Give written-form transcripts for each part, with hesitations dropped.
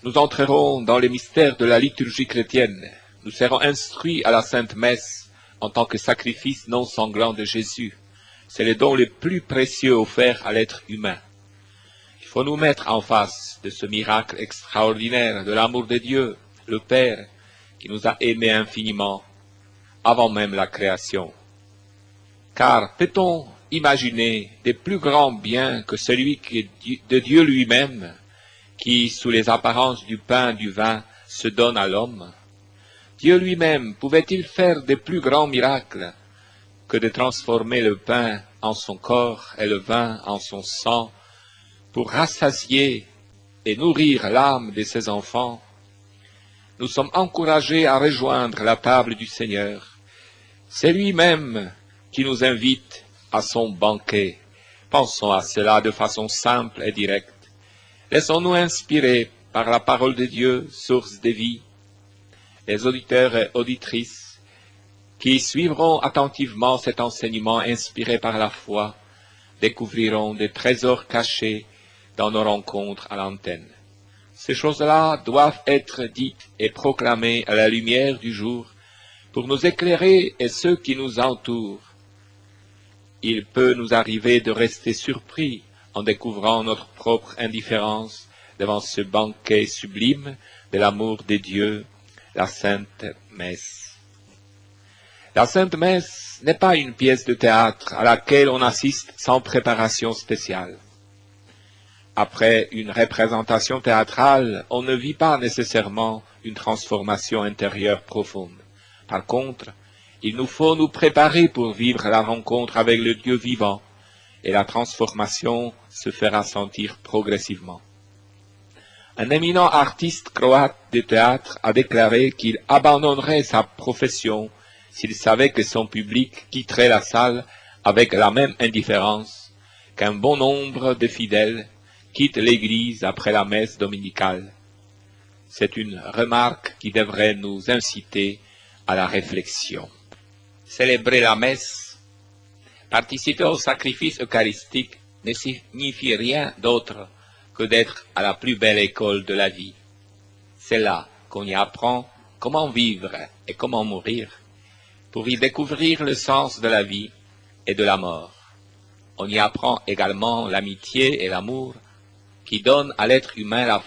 Nous entrerons dans les mystères de la liturgie chrétienne. Nous serons instruits à la Sainte Messe en tant que sacrifice non sanglant de Jésus. C'est le don le plus précieux offert à l'être humain. Il faut nous mettre en face de ce miracle extraordinaire de l'amour de Dieu, le Père, qui nous a aimés infiniment avant même la création. Car peut-on imaginer des plus grands biens que celui de Dieu lui-même, qui, sous les apparences du pain et du vin, se donne à l'homme? Dieu lui-même pouvait-il faire de plus grands miracles que de transformer le pain en son corps et le vin en son sang pour rassasier et nourrir l'âme de ses enfants? Nous sommes encouragés à rejoindre la table du Seigneur. C'est lui-même qui nous invite à son banquet. Pensons à cela de façon simple et directe. Laissons-nous inspirer par la parole de Dieu, source de vie. Les auditeurs et auditrices qui suivront attentivement cet enseignement inspiré par la foi découvriront des trésors cachés dans nos rencontres à l'antenne. Ces choses-là doivent être dites et proclamées à la lumière du jour pour nous éclairer et ceux qui nous entourent. Il peut nous arriver de rester surpris en découvrant notre propre indifférence devant ce banquet sublime de l'amour de Dieu, la Sainte Messe. La Sainte Messe n'est pas une pièce de théâtre à laquelle on assiste sans préparation spéciale. Après une représentation théâtrale, on ne vit pas nécessairement une transformation intérieure profonde. Par contre, il nous faut nous préparer pour vivre la rencontre avec le Dieu vivant, et la transformation se fera sentir progressivement. Un éminent artiste croate de théâtre a déclaré qu'il abandonnerait sa profession s'il savait que son public quitterait la salle avec la même indifférence qu'un bon nombre de fidèles quittent l'église après la messe dominicale. C'est une remarque qui devrait nous inciter à la réflexion. Célébrer la messe, participer au sacrifice eucharistique ne signifie rien d'autre que d'être à la plus belle école de la vie. C'est là qu'on y apprend comment vivre et comment mourir, pour y découvrir le sens de la vie et de la mort. On y apprend également l'amitié et l'amour qui donnent à l'être humain la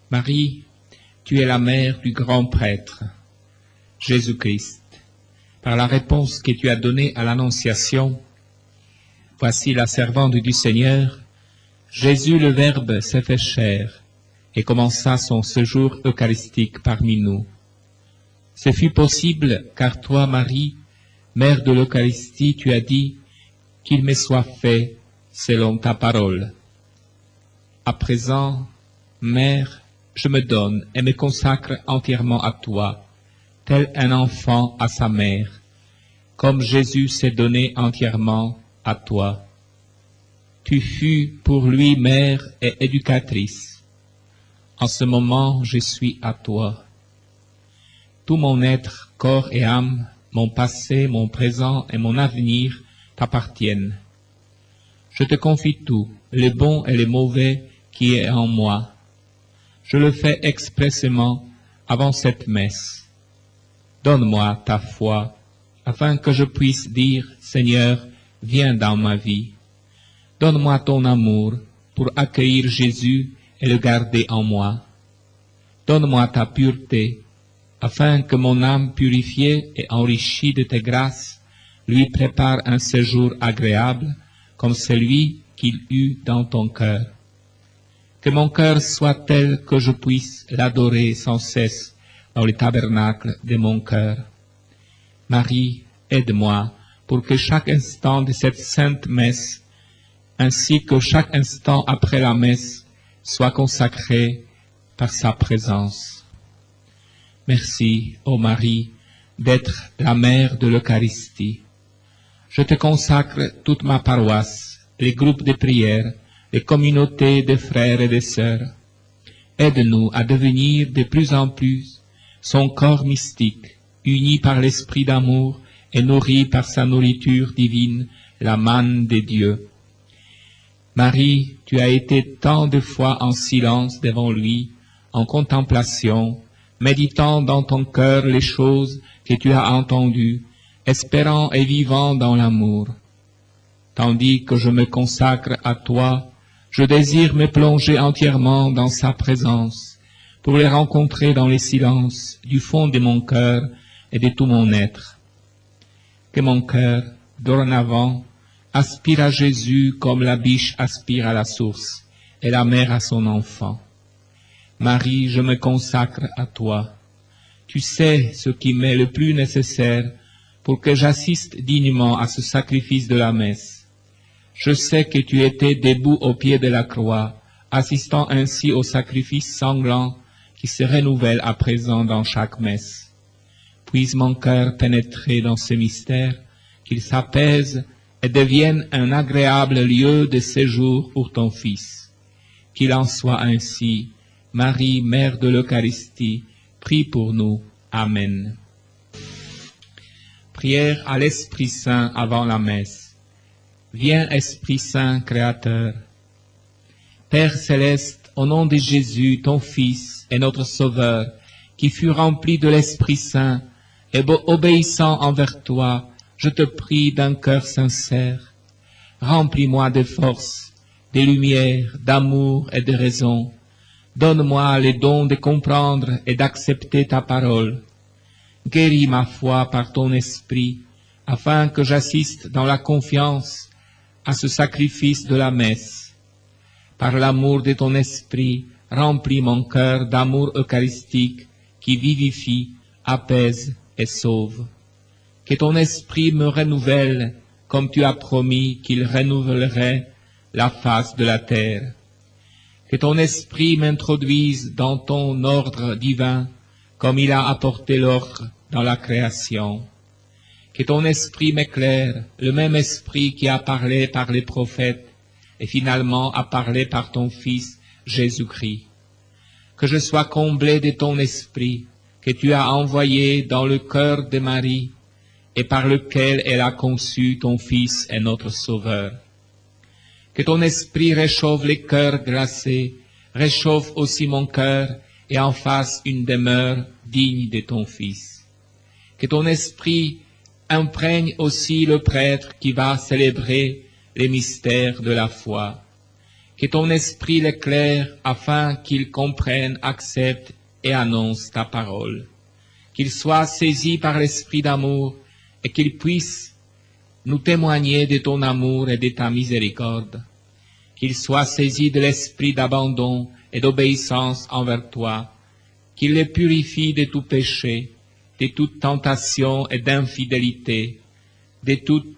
Marie, tu es la mère du grand prêtre, Jésus-Christ. Par la réponse que tu as donnée à l'Annonciation, voici la servante du Seigneur, Jésus le Verbe s'est fait chair et commença son séjour eucharistique parmi nous. Ce fut possible car toi, Marie, Mère de l'Eucharistie, tu as dit qu'il me soit fait selon ta parole. À présent, Mère, je me donne et me consacre entièrement à toi, tel un enfant à sa mère, comme Jésus s'est donné entièrement à toi. Tu fus pour lui mère et éducatrice. En ce moment, je suis à toi. Tout mon être, corps et âme, mon passé, mon présent et mon avenir t'appartiennent. Je te confie tout, le bon et le mauvais qui est en moi. Je le fais expressément avant cette messe. Donne-moi ta foi, afin que je puisse dire, Seigneur, viens dans ma vie. Donne-moi ton amour pour accueillir Jésus et le garder en moi. Donne-moi ta pureté, afin que mon âme purifiée et enrichie de tes grâces lui prépare un séjour agréable comme celui qu'il eut dans ton cœur. Que mon cœur soit tel que je puisse l'adorer sans cesse dans le tabernacle de mon cœur. Marie, aide-moi pour que chaque instant de cette sainte messe, ainsi que chaque instant après la messe, soit consacré par sa présence. Merci, ô Marie, d'être la mère de l'Eucharistie. Je te consacre toute ma paroisse, les groupes de prière, les communautés de frères et de sœurs. Aide-nous à devenir de plus en plus son corps mystique, uni par l'esprit d'amour et nourri par sa nourriture divine, la manne de Dieu. Marie, tu as été tant de fois en silence devant lui, en contemplation, méditant dans ton cœur les choses que tu as entendues, espérant et vivant dans l'amour. Tandis que je me consacre à toi, je désire me plonger entièrement dans sa présence, pour les rencontrer dans les silences du fond de mon cœur et de tout mon être. Que mon cœur, dorénavant, aspire à Jésus comme la biche aspire à la source et la mère à son enfant. Marie, je me consacre à toi. Tu sais ce qui m'est le plus nécessaire pour que j'assiste dignement à ce sacrifice de la messe. Je sais que tu étais debout au pied de la croix, assistant ainsi au sacrifice sanglant qui se renouvelle à présent dans chaque messe. Puisse mon cœur pénétrer dans ce mystère, qu'il s'apaise et devienne un agréable lieu de séjour pour ton Fils. Qu'il en soit ainsi. Marie, Mère de l'Eucharistie, prie pour nous. Amen. Prière à l'Esprit Saint avant la messe. Viens, Esprit Saint, Créateur. Père céleste, au nom de Jésus, ton Fils et notre Sauveur, qui fut rempli de l'Esprit Saint, et obéissant envers toi, je te prie d'un cœur sincère. Remplis-moi de force, de lumière, d'amour et de raison. Donne-moi les dons de comprendre et d'accepter ta parole. Guéris ma foi par ton esprit, afin que j'assiste dans la confiance à ce sacrifice de la messe. Par l'amour de ton esprit, remplis mon cœur d'amour eucharistique qui vivifie, apaise et sauve. Que ton esprit me renouvelle, comme tu as promis qu'il renouvellerait la face de la terre. Que ton esprit m'introduise dans ton ordre divin, comme il a apporté l'ordre dans la création. Que ton esprit m'éclaire, le même esprit qui a parlé par les prophètes et finalement a parlé par ton Fils Jésus-Christ. Que je sois comblé de ton esprit, que tu as envoyé dans le cœur de Marie et par lequel elle a conçu ton Fils et notre Sauveur. Que ton esprit réchauffe les cœurs glacés, réchauffe aussi mon cœur et en fasse une demeure digne de ton Fils. Que ton esprit imprègne aussi le prêtre qui va célébrer les mystères de la foi. Que ton esprit l'éclaire afin qu'il comprenne, accepte et annonce ta parole. Qu'il soit saisi par l'esprit d'amour et qu'il puisse nous témoigner de ton amour et de ta miséricorde. Qu'il soit saisi de l'esprit d'abandon et d'obéissance envers toi. Qu'il les purifie de tout péché, de toute tentation et d'infidélité, des doutes,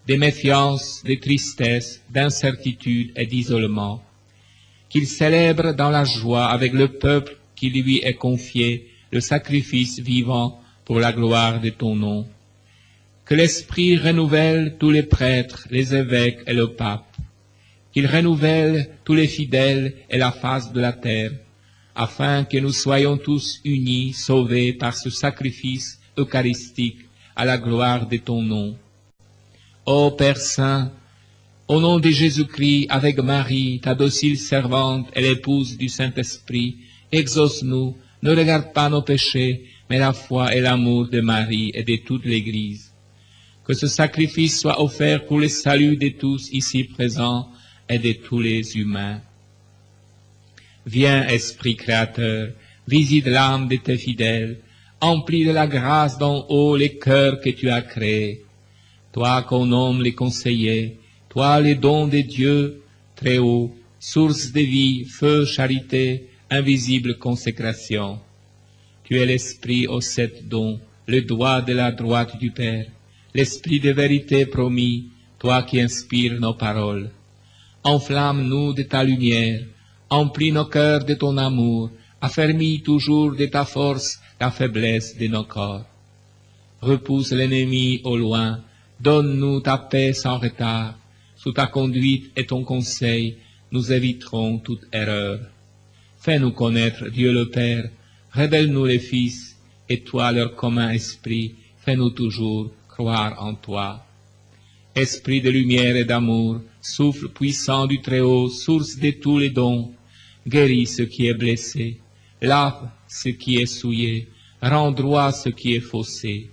des méfiances, des tristesses, d'incertitude et d'isolement. Qu'il célèbre dans la joie avec le peuple qui lui est confié le sacrifice vivant pour la gloire de ton nom. Que l'Esprit renouvelle tous les prêtres, les évêques et le pape. Qu'il renouvelle tous les fidèles et la face de la terre, afin que nous soyons tous unis, sauvés par ce sacrifice eucharistique à la gloire de ton nom. Ô Père Saint, au nom de Jésus-Christ, avec Marie, ta docile servante et l'épouse du Saint-Esprit, exauce-nous, ne regarde pas nos péchés, mais la foi et l'amour de Marie et de toute l'Église. Que ce sacrifice soit offert pour le salut de tous ici présents et de tous les humains. Viens, Esprit Créateur, visite l'âme de tes fidèles, emplis de la grâce d'en haut les cœurs que tu as créés. Toi qu'on nomme les conseillers, toi les dons de Dieu, très haut, source de vie, feu, charité, invisible consécration. Tu es l'Esprit aux 7 dons, le doigt de la droite du Père, l'Esprit de vérité promis, toi qui inspires nos paroles. Enflamme-nous de ta lumière, emplis nos cœurs de ton amour, affermis toujours de ta force la faiblesse de nos corps. Repousse l'ennemi au loin, donne-nous ta paix sans retard. Sous ta conduite et ton conseil, nous éviterons toute erreur. Fais-nous connaître Dieu le Père, révèle-nous les Fils, et toi leur commun esprit, fais-nous toujours croire en toi. Esprit de lumière et d'amour, souffle puissant du Très-Haut, source de tous les dons, guéris ce qui est blessé, lave ce qui est souillé, rends droit ce qui est faussé.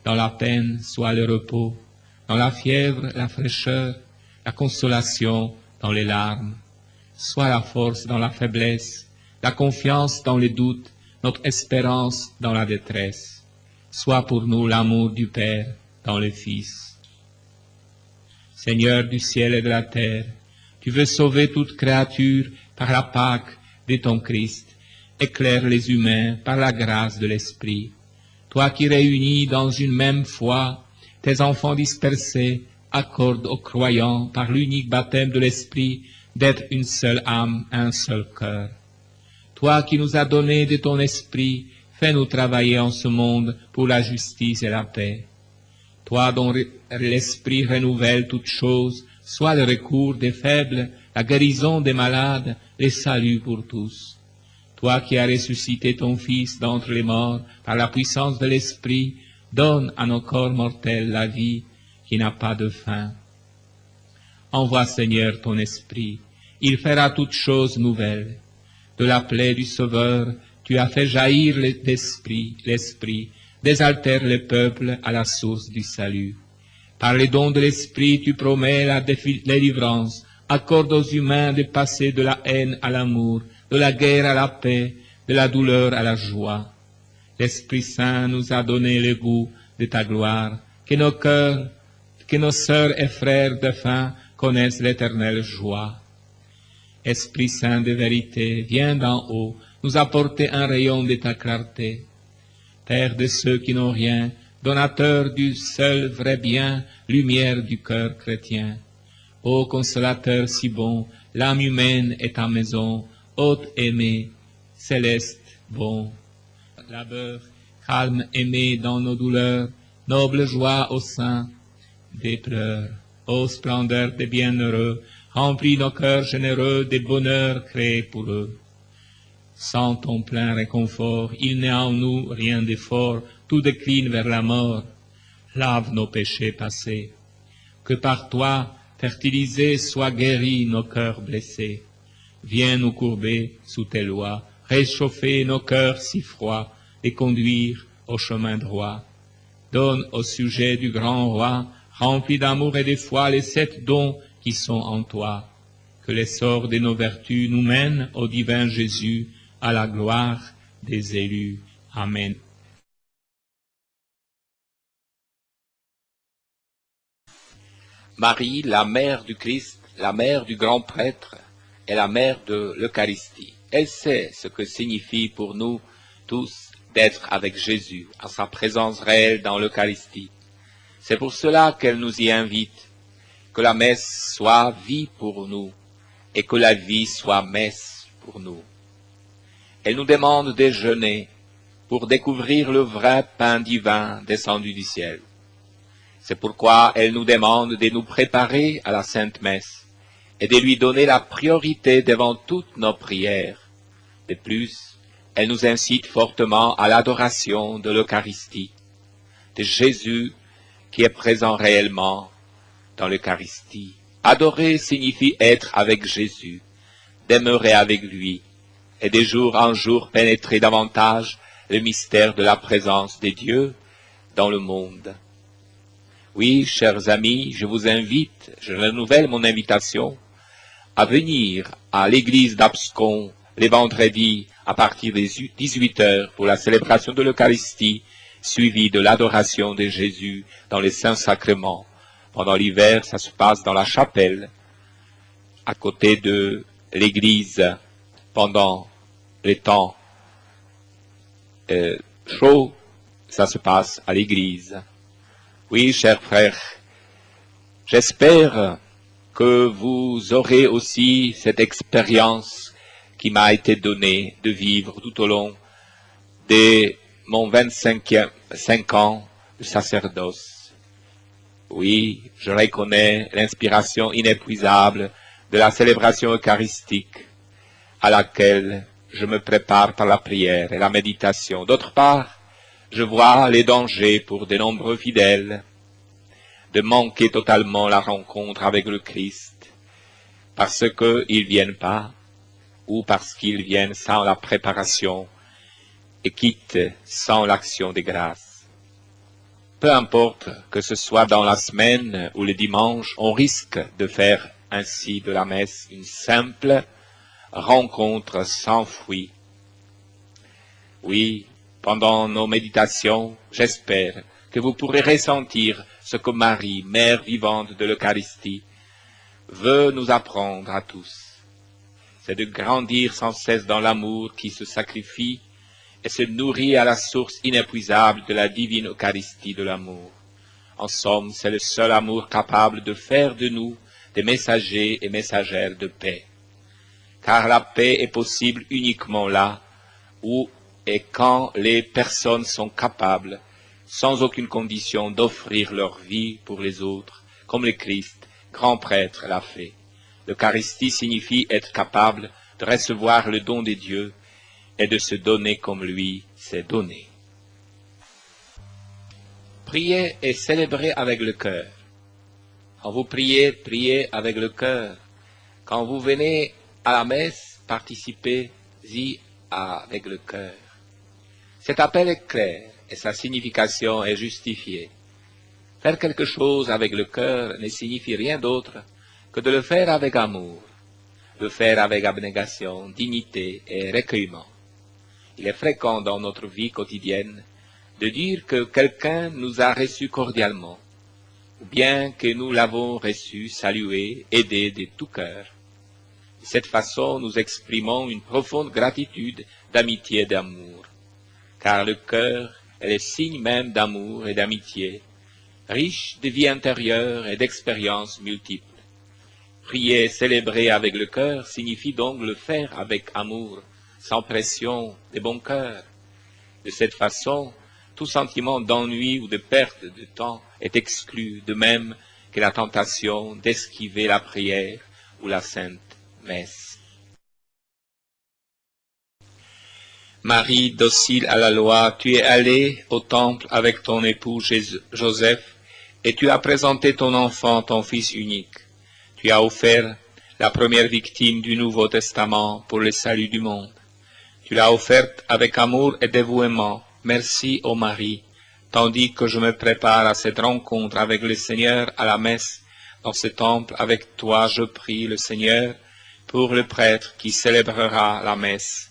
Dans la peine soit le repos, dans la fièvre la fraîcheur, la consolation dans les larmes. Soit la force dans la faiblesse, la confiance dans les doutes, notre espérance dans la détresse. Soit pour nous l'amour du Père dans le Fils. Seigneur du ciel et de la terre, tu veux sauver toute créature par la Pâque de ton Christ. Éclaire les humains par la grâce de l'Esprit. Toi qui réunis dans une même foi tes enfants dispersés, accorde aux croyants par l'unique baptême de l'Esprit d'être une seule âme, un seul cœur. Toi qui nous as donné de ton Esprit, fais-nous travailler en ce monde pour la justice et la paix. Toi dont l'Esprit renouvelle toutes choses, sois le recours des faibles, la guérison des malades, le salut pour tous. Toi qui as ressuscité ton Fils d'entre les morts par la puissance de l'Esprit, donne à nos corps mortels la vie qui n'a pas de fin. Envoie, Seigneur, ton Esprit, il fera toutes choses nouvelles. De la plaie du Sauveur, tu as fait jaillir l'Esprit, désaltère le peuple à la source du salut. Par les dons de l'Esprit, tu promets la délivrance, accorde aux humains de passer de la haine à l'amour, de la guerre à la paix, de la douleur à la joie. L'Esprit Saint nous a donné le goût de ta gloire, que nos sœurs et frères défunts connaissent l'éternelle joie. Esprit Saint de vérité, viens d'en haut, nous apporter un rayon de ta clarté. Père de ceux qui n'ont rien, donateur du seul vrai bien, lumière du cœur chrétien. Ô consolateur si bon, l'âme humaine est ta maison, hôte aimé, céleste bon. Labeur, calme aimé dans nos douleurs, noble joie au sein des pleurs. Ô splendeur des bienheureux, remplis nos cœurs généreux des bonheurs créés pour eux. Sans ton plein réconfort, il n'est en nous rien de fort, tout décline vers la mort. Lave nos péchés passés. Que par toi, fertilisés, soient guéris nos cœurs blessés. Viens nous courber sous tes lois, réchauffer nos cœurs si froids et conduire au chemin droit. Donne au sujet du grand roi, rempli d'amour et de foi, les 7 dons qui sont en toi. que l'essor de nos vertus nous mène au divin Jésus, à la gloire des élus. Amen. Marie, la mère du Christ, la mère du grand prêtre, est la mère de l'Eucharistie. Elle sait ce que signifie pour nous tous d'être avec Jésus, à sa présence réelle dans l'Eucharistie. C'est pour cela qu'elle nous y invite, que la messe soit vie pour nous, et que la vie soit messe pour nous. Elle nous demande de jeûner pour découvrir le vrai pain divin descendu du ciel. C'est pourquoi elle nous demande de nous préparer à la Sainte Messe et de lui donner la priorité devant toutes nos prières. De plus, elle nous incite fortement à l'adoration de l'Eucharistie, de Jésus qui est présent réellement dans l'Eucharistie. Adorer signifie être avec Jésus, demeurer avec lui, et de jour en jour pénétrer davantage le mystère de la présence de Dieu dans le monde. Oui, chers amis, je vous invite, je renouvelle mon invitation, à venir à l'église d'Abscon les vendredis à partir des 18 heures pour la célébration de l'Eucharistie, suivie de l'adoration de Jésus dans les saints sacrements. Pendant l'hiver, ça se passe dans la chapelle, à côté de l'église, pendant les temps chauds, ça se passe à l'église. Oui, chers frères, j'espère que vous aurez aussi cette expérience qui m'a été donnée de vivre tout au long de mon 25 ans de sacerdoce. Oui, je reconnais l'inspiration inépuisable de la célébration eucharistique à laquelle je me prépare par la prière et la méditation. D'autre part, je vois les dangers pour de nombreux fidèles de manquer totalement la rencontre avec le Christ parce qu'ils viennent pas ou parce qu'ils viennent sans la préparation et quittent sans l'action des grâces. Peu importe que ce soit dans la semaine ou le dimanche, on risque de faire ainsi de la messe une simple rencontre sans fruit. Oui, pendant nos méditations, j'espère que vous pourrez ressentir ce que Marie, mère vivante de l'Eucharistie, veut nous apprendre à tous. C'est de grandir sans cesse dans l'amour qui se sacrifie et se nourrit à la source inépuisable de la divine Eucharistie de l'amour. En somme, c'est le seul amour capable de faire de nous des messagers et messagères de paix. Car la paix est possible uniquement là où et quand les personnes sont capables, sans aucune condition, d'offrir leur vie pour les autres, comme le Christ, grand prêtre, l'a fait. L'Eucharistie signifie être capable de recevoir le don de Dieu et de se donner comme lui s'est donné. Priez et célébrez avec le cœur. Quand vous priez, priez avec le cœur. Quand vous venez à la messe, participez-y avec le cœur. Cet appel est clair et sa signification est justifiée. Faire quelque chose avec le cœur ne signifie rien d'autre que de le faire avec amour, le faire avec abnégation, dignité et recueillement. Il est fréquent dans notre vie quotidienne de dire que quelqu'un nous a reçus cordialement, ou bien que nous l'avons reçu, salué, aidé de tout cœur. De cette façon, nous exprimons une profonde gratitude, d'amitié et d'amour, car le cœur est le signe même d'amour et d'amitié, riche de vie intérieure et d'expériences multiples. Prier et célébrer avec le cœur signifie donc le faire avec amour, sans pression, de bon cœur. De cette façon, tout sentiment d'ennui ou de perte de temps est exclu, de même que la tentation d'esquiver la prière ou la sainte messe. Marie, docile à la loi, tu es allée au temple avec ton époux Joseph, et tu as présenté ton enfant, ton fils unique. Tu as offert la première victime du Nouveau Testament pour le salut du monde. Tu l'as offerte avec amour et dévouement. Merci, ô Marie, tandis que je me prépare à cette rencontre avec le Seigneur à la messe, dans ce temple, avec toi, je prie le Seigneur pour le prêtre qui célébrera la messe.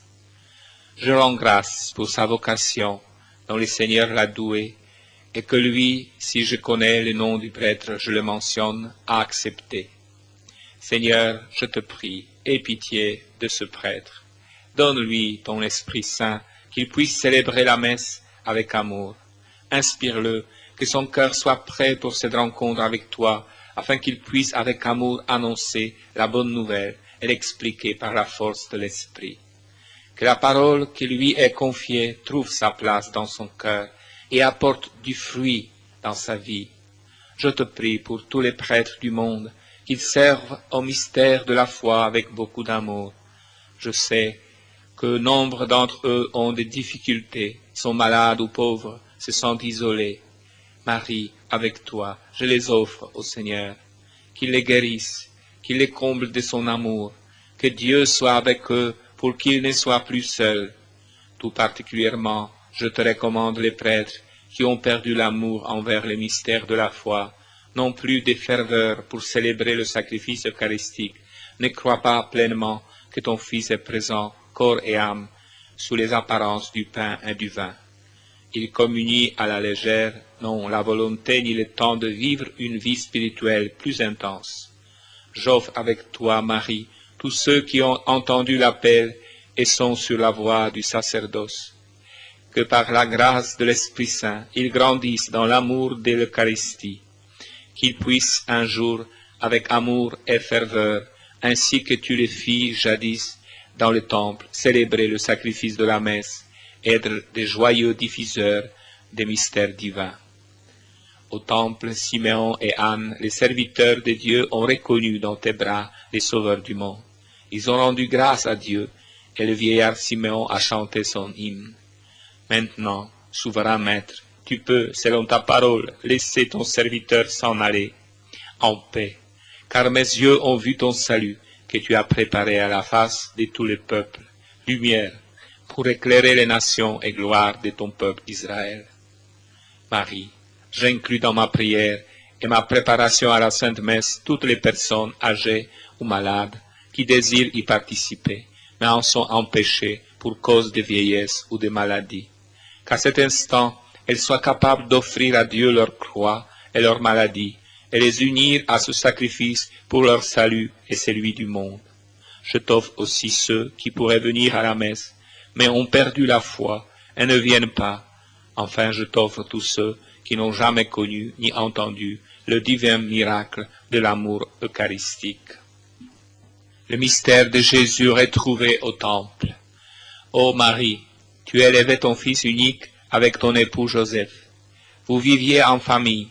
Je rends grâce pour sa vocation dont le Seigneur l'a doué, et que lui, si je connais le nom du prêtre, je le mentionne, a accepté. Seigneur, je te prie, aie pitié de ce prêtre. Donne-lui ton Esprit Saint, qu'il puisse célébrer la messe avec amour. Inspire-le, que son cœur soit prêt pour cette rencontre avec toi, afin qu'il puisse avec amour annoncer la bonne nouvelle et l'expliquer par la force de l'Esprit. Que la parole qui lui est confiée trouve sa place dans son cœur et apporte du fruit dans sa vie. Je te prie pour tous les prêtres du monde, qu'ils servent au mystère de la foi avec beaucoup d'amour. Je sais que nombre d'entre eux ont des difficultés, sont malades ou pauvres, se sentent isolés. Marie, avec toi, je les offre au Seigneur. Qu'il les guérisse, qu'il les comble de son amour, que Dieu soit avec eux pour qu'ils ne soient plus seuls. Tout particulièrement, je te recommande les prêtres qui ont perdu l'amour envers les mystères de la foi, non plus des ferveurs pour célébrer le sacrifice eucharistique. Ne crois pas pleinement que ton Fils est présent, corps et âme, sous les apparences du pain et du vin. Il communie à la légère, non la volonté ni le temps de vivre une vie spirituelle plus intense. J'offre avec toi, Marie, tous ceux qui ont entendu l'appel et sont sur la voie du sacerdoce. Que par la grâce de l'Esprit Saint, ils grandissent dans l'amour de l'Eucharistie, qu'ils puissent un jour, avec amour et ferveur, ainsi que tu les fis jadis dans le temple, célébrer le sacrifice de la messe, être des joyeux diffuseurs des mystères divins. Au temple, Siméon et Anne, les serviteurs de Dieu, ont reconnu dans tes bras les sauveurs du monde. Ils ont rendu grâce à Dieu, et le vieillard Siméon a chanté son hymne. Maintenant, souverain maître, tu peux, selon ta parole, laisser ton serviteur s'en aller en paix, car mes yeux ont vu ton salut, que tu as préparé à la face de tous les peuples, lumière, pour éclairer les nations et gloire de ton peuple Israël. Marie, j'inclus dans ma prière et ma préparation à la Sainte Messe toutes les personnes âgées ou malades qui désirent y participer, mais en sont empêchées pour cause de vieillesse ou de maladie. Qu'à cet instant, elles soient capables d'offrir à Dieu leur croix et leur maladie, et les unir à ce sacrifice pour leur salut et celui du monde. Je t'offre aussi ceux qui pourraient venir à la messe, mais ont perdu la foi et ne viennent pas. Enfin, je t'offre tous ceux qui n'ont jamais connu ni entendu le divin miracle de l'amour eucharistique. Le mystère de Jésus retrouvé au temple. Ô Marie, tu élevais ton Fils unique avec ton époux Joseph. Vous viviez en famille,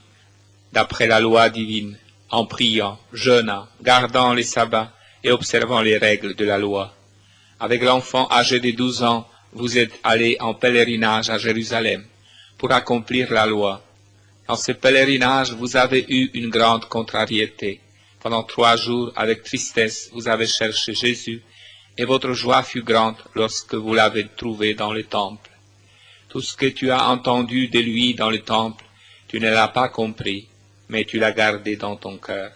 d'après la loi divine, en priant, jeûnant, gardant les sabbats et observant les règles de la loi. Avec l'enfant âgé de 12 ans, vous êtes allés en pèlerinage à Jérusalem pour accomplir la loi. Dans ce pèlerinage, vous avez eu une grande contrariété. Pendant 3 jours, avec tristesse, vous avez cherché Jésus, et votre joie fut grande lorsque vous l'avez trouvé dans le temple. Tout ce que tu as entendu de lui dans le temple, tu ne l'as pas compris, mais tu l'as gardé dans ton cœur.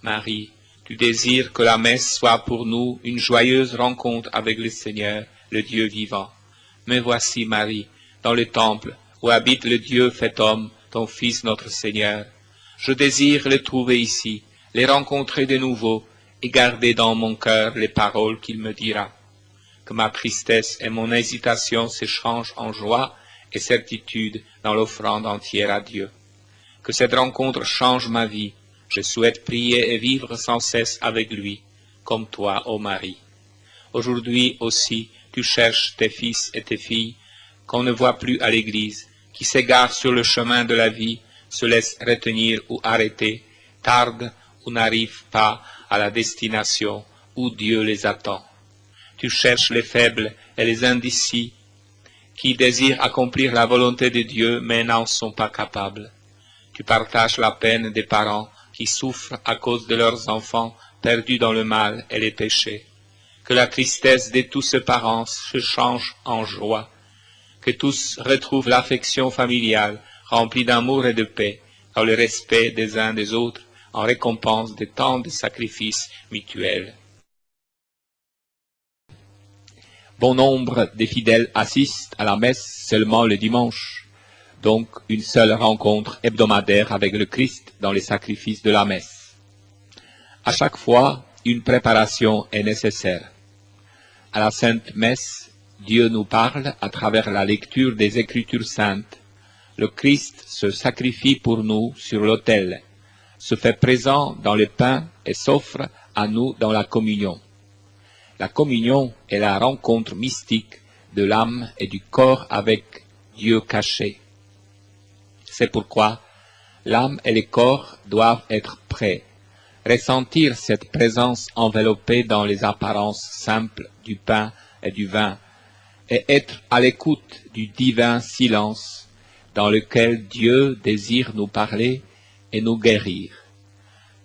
Marie, tu désires que la messe soit pour nous une joyeuse rencontre avec le Seigneur, le Dieu vivant. Me voici, Marie, dans le temple où habite le Dieu fait homme, ton Fils notre Seigneur. Je désire le trouver ici, les rencontrer de nouveau et garder dans mon cœur les paroles qu'il me dira. Que ma tristesse et mon hésitation s'échangent en joie et certitude dans l'offrande entière à Dieu. Que cette rencontre change ma vie. Je souhaite prier et vivre sans cesse avec lui, comme toi, ô Marie. Aujourd'hui aussi, tu cherches tes fils et tes filles qu'on ne voit plus à l'église, qui s'égarent sur le chemin de la vie, se laissent retenir ou arrêter, tardent ou n'arrivent pas à la destination où Dieu les attend. Tu cherches les faibles et les indécis, qui désirent accomplir la volonté de Dieu mais n'en sont pas capables. Tu partages la peine des parents qui souffrent à cause de leurs enfants perdus dans le mal et les péchés. Que la tristesse de tous ces parents se change en joie, que tous retrouvent l'affection familiale remplie d'amour et de paix, dans le respect des uns des autres, en récompense de tant de sacrifices mutuels. Bon nombre des fidèles assistent à la messe seulement le dimanche, donc une seule rencontre hebdomadaire avec le Christ dans les sacrifices de la messe. À chaque fois, une préparation est nécessaire. À la Sainte Messe, Dieu nous parle à travers la lecture des Écritures saintes. Le Christ se sacrifie pour nous sur l'autel, se fait présent dans le pain et s'offre à nous dans la communion. La communion est la rencontre mystique de l'âme et du corps avec Dieu caché. C'est pourquoi l'âme et le corps doivent être prêts, ressentir cette présence enveloppée dans les apparences simples du pain et du vin, et être à l'écoute du divin silence dans lequel Dieu désire nous parler et nous guérir.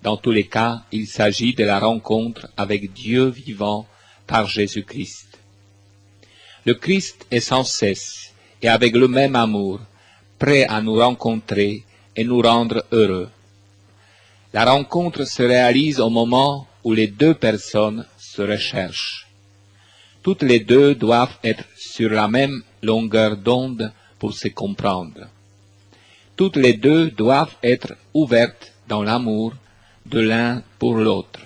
Dans tous les cas, il s'agit de la rencontre avec Dieu vivant par Jésus-Christ. Le Christ est sans cesse et avec le même amour, prêt à nous rencontrer et nous rendre heureux. La rencontre se réalise au moment où les deux personnes se recherchent. Toutes les deux doivent être sur la même longueur d'onde pour se comprendre. Toutes les deux doivent être ouvertes dans l'amour de l'un pour l'autre.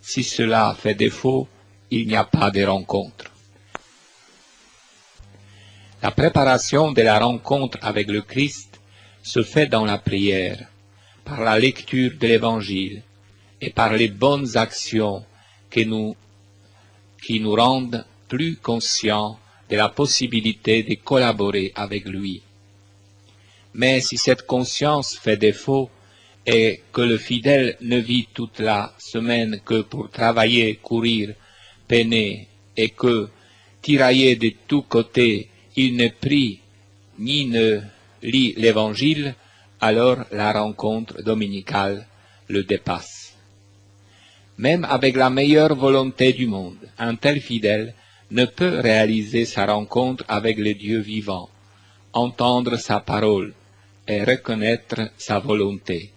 Si cela fait défaut, il n'y a pas de rencontre. La préparation de la rencontre avec le Christ se fait dans la prière, par la lecture de l'Évangile et par les bonnes actions qui nous rendent plus conscients de la possibilité de collaborer avec lui. Mais si cette conscience fait défaut et que le fidèle ne vit toute la semaine que pour travailler, courir, peiner, et que, tiraillé de tous côtés, il ne prie ni ne lit l'Évangile, alors la rencontre dominicale le dépasse. Même avec la meilleure volonté du monde, un tel fidèle ne peut réaliser sa rencontre avec le Dieu vivant, entendre sa parole et reconnaître sa volonté.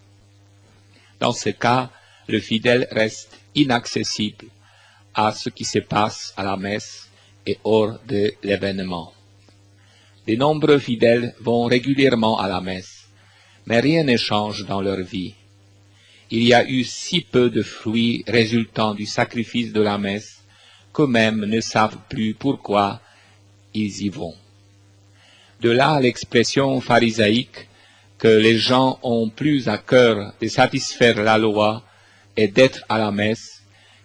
Dans ce cas, le fidèle reste inaccessible à ce qui se passe à la messe et hors de l'événement. De nombreux fidèles vont régulièrement à la messe, mais rien ne change dans leur vie. Il y a eu si peu de fruits résultant du sacrifice de la messe qu'eux-mêmes ne savent plus pourquoi ils y vont. De là l'expression pharisaïque que les gens ont plus à cœur de satisfaire la loi et d'être à la messe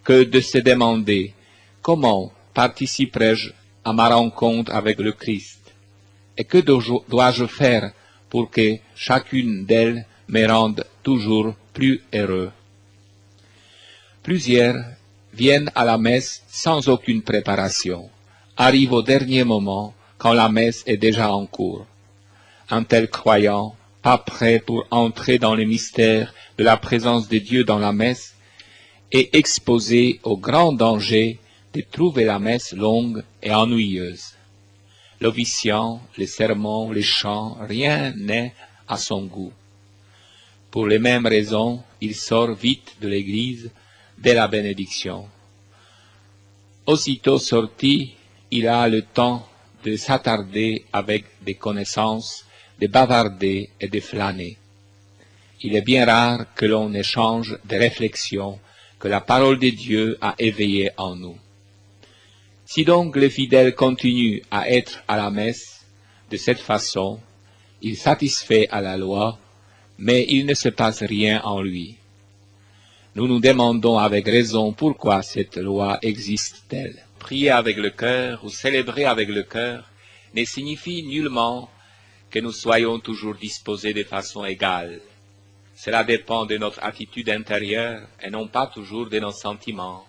que de se demander comment participerai-je à ma rencontre avec le Christ et que dois-je faire pour que chacune d'elles me rende toujours plus heureux. Plusieurs viennent à la messe sans aucune préparation, arrivent au dernier moment quand la messe est déjà en cours. Un tel croyant, pas prêt pour entrer dans le mystère de la présence de Dieu dans la messe, est exposé au grand danger de trouver la messe longue et ennuyeuse. L'officiant, les sermons, les chants, rien n'est à son goût. Pour les mêmes raisons, il sort vite de l'église dès la bénédiction. Aussitôt sorti, il a le temps de s'attarder avec des connaissances, de bavarder et de flâner. Il est bien rare que l'on échange des réflexions que la parole de Dieu a éveillées en nous. Si donc le fidèle continue à être à la messe de cette façon, il satisfait à la loi, mais il ne se passe rien en lui. Nous nous demandons avec raison pourquoi cette loi existe-t-elle. Prier avec le cœur ou célébrer avec le cœur ne signifie nullement que nous soyons toujours disposés de façon égale. Cela dépend de notre attitude intérieure et non pas toujours de nos sentiments.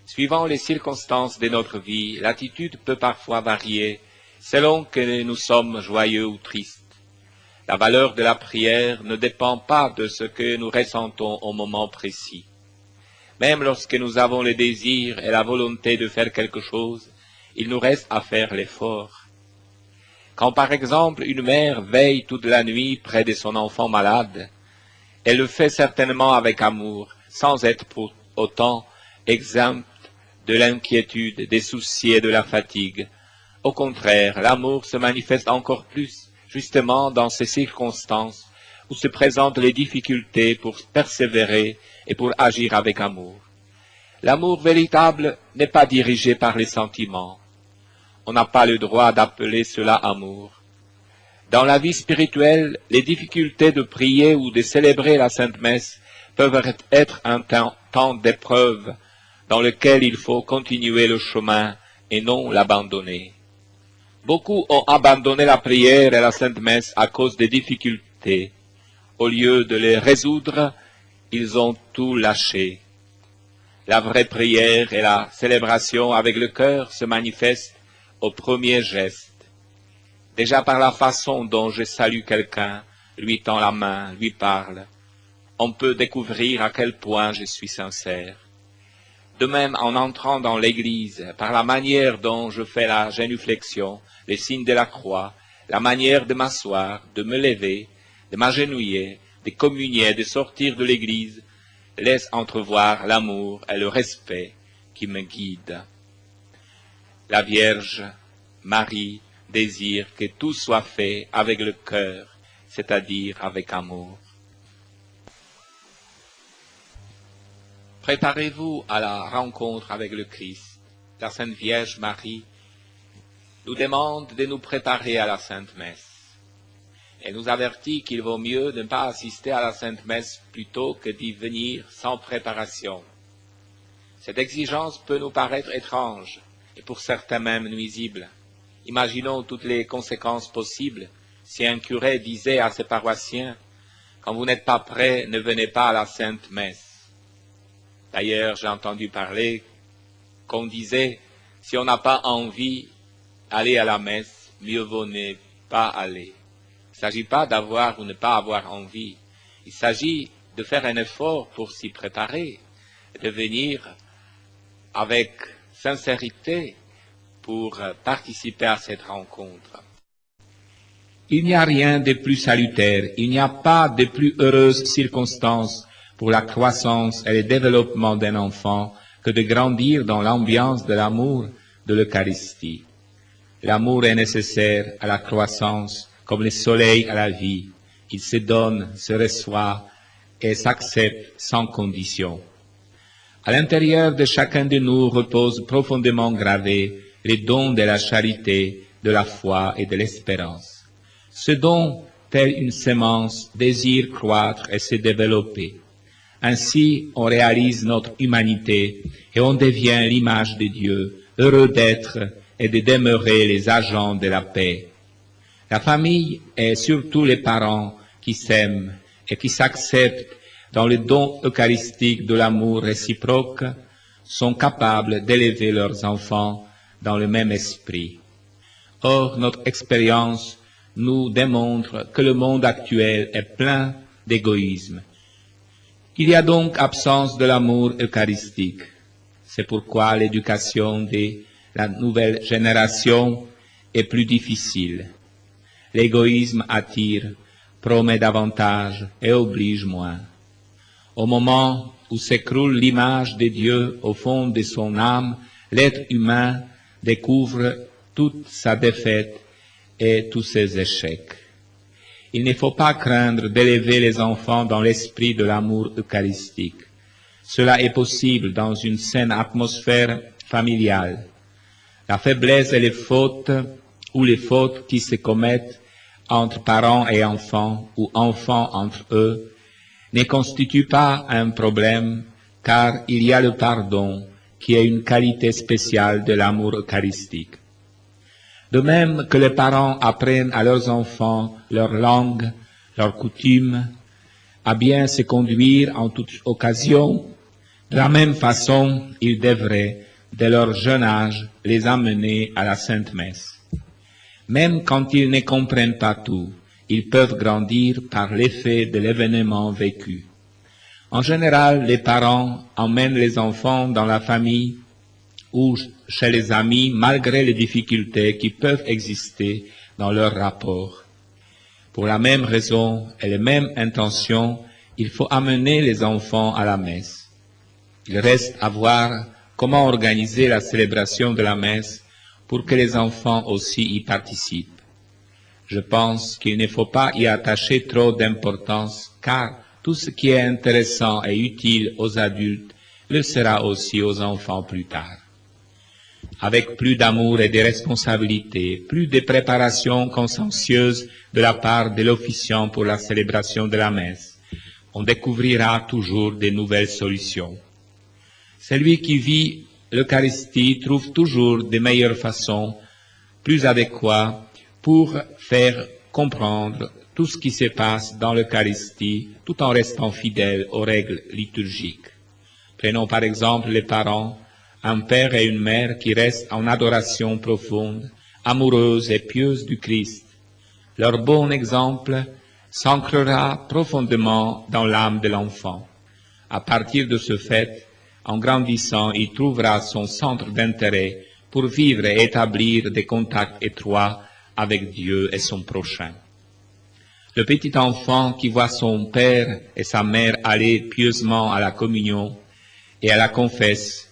Suivant les circonstances de notre vie, l'attitude peut parfois varier selon que nous sommes joyeux ou tristes. La valeur de la prière ne dépend pas de ce que nous ressentons au moment précis. Même lorsque nous avons le désir et la volonté de faire quelque chose, il nous reste à faire l'effort. Quand par exemple une mère veille toute la nuit près de son enfant malade, elle le fait certainement avec amour, sans être pour autant exempte de l'inquiétude, des soucis et de la fatigue. Au contraire, l'amour se manifeste encore plus, justement dans ces circonstances où se présentent les difficultés pour persévérer et pour agir avec amour. L'amour véritable n'est pas dirigé par les sentiments. On n'a pas le droit d'appeler cela amour. Dans la vie spirituelle, les difficultés de prier ou de célébrer la Sainte Messe peuvent être un temps d'épreuve dans lequel il faut continuer le chemin et non l'abandonner. Beaucoup ont abandonné la prière et la Sainte Messe à cause des difficultés. Au lieu de les résoudre, ils ont tout lâché. La vraie prière et la célébration avec le cœur se manifestent au premier geste. Déjà par la façon dont je salue quelqu'un, lui tends la main, lui parle, on peut découvrir à quel point je suis sincère. De même, en entrant dans l'église, par la manière dont je fais la génuflexion, les signes de la croix, la manière de m'asseoir, de me lever, de m'agenouiller, de communier, de sortir de l'église, laisse entrevoir l'amour et le respect qui me guident. La Vierge Marie désire que tout soit fait avec le cœur, c'est-à-dire avec amour. Préparez-vous à la rencontre avec le Christ. La Sainte Vierge Marie nous demande de nous préparer à la Sainte Messe. Elle nous avertit qu'il vaut mieux de ne pas assister à la Sainte Messe plutôt que d'y venir sans préparation. Cette exigence peut nous paraître étrange et pour certains même nuisible. Imaginons toutes les conséquences possibles si un curé disait à ses paroissiens « Quand vous n'êtes pas prêts, ne venez pas à la Sainte Messe ». D'ailleurs, j'ai entendu parler qu'on disait « Si on n'a pas envie d'aller à la messe, mieux vaut ne pas aller ». Il ne s'agit pas d'avoir ou ne pas avoir envie. Il s'agit de faire un effort pour s'y préparer, de venir avec sincérité pour participer à cette rencontre. Il n'y a rien de plus salutaire, il n'y a pas de plus heureuse circonstance pour la croissance et le développement d'un enfant que de grandir dans l'ambiance de l'amour de l'Eucharistie. L'amour est nécessaire à la croissance comme le soleil à la vie. Il se donne, se reçoit et s'accepte sans condition. À l'intérieur de chacun de nous repose profondément gravé les dons de la charité, de la foi et de l'espérance. Ce don, tel une semence, désire croître et se développer. Ainsi, on réalise notre humanité et on devient l'image de Dieu, heureux d'être et de demeurer les agents de la paix. La famille et surtout les parents qui s'aiment et qui s'acceptent dans le don eucharistique de l'amour réciproque sont capables d'élever leurs enfants dans le même esprit. Or, notre expérience nous démontre que le monde actuel est plein d'égoïsme. Il y a donc absence de l'amour eucharistique. C'est pourquoi l'éducation de la nouvelle génération est plus difficile. L'égoïsme attire, promet davantage et oblige moins. Au moment où s'écroule l'image de Dieu au fond de son âme, l'être humain découvre toute sa défaite et tous ses échecs. Il ne faut pas craindre d'élever les enfants dans l'esprit de l'amour eucharistique. Cela est possible dans une saine atmosphère familiale. La faiblesse et les fautes, ou les fautes qui se commettent entre parents et enfants, ou enfants entre eux, ne constituent pas un problème, car il y a le pardon, qui est une qualité spéciale de l'amour eucharistique. De même que les parents apprennent à leurs enfants leur langue, leurs coutumes, à bien se conduire en toute occasion, de la même façon, ils devraient, dès leur jeune âge, les amener à la Sainte Messe. Même quand ils ne comprennent pas tout, ils peuvent grandir par l'effet de l'événement vécu. En général, les parents emmènent les enfants dans la famille ou chez les amis malgré les difficultés qui peuvent exister dans leur rapport. Pour la même raison et les mêmes intentions, il faut amener les enfants à la messe. Il reste à voir comment organiser la célébration de la messe pour que les enfants aussi y participent. Je pense qu'il ne faut pas y attacher trop d'importance, car tout ce qui est intéressant et utile aux adultes le sera aussi aux enfants plus tard. Avec plus d'amour et de responsabilité, plus de préparation consciencieuse de la part de l'officiant pour la célébration de la messe, on découvrira toujours de nouvelles solutions. Celui qui vit l'Eucharistie trouve toujours de meilleures façons, plus adéquates, pour faire comprendre tout ce qui se passe dans l'Eucharistie, tout en restant fidèle aux règles liturgiques. Prenons par exemple les parents, un père et une mère qui restent en adoration profonde, amoureuse et pieuse du Christ. Leur bon exemple s'ancrera profondément dans l'âme de l'enfant. À partir de ce fait, en grandissant, il trouvera son centre d'intérêt pour vivre et établir des contacts étroits avec Dieu et son prochain. Le petit enfant qui voit son père et sa mère aller pieusement à la communion et à la confesse,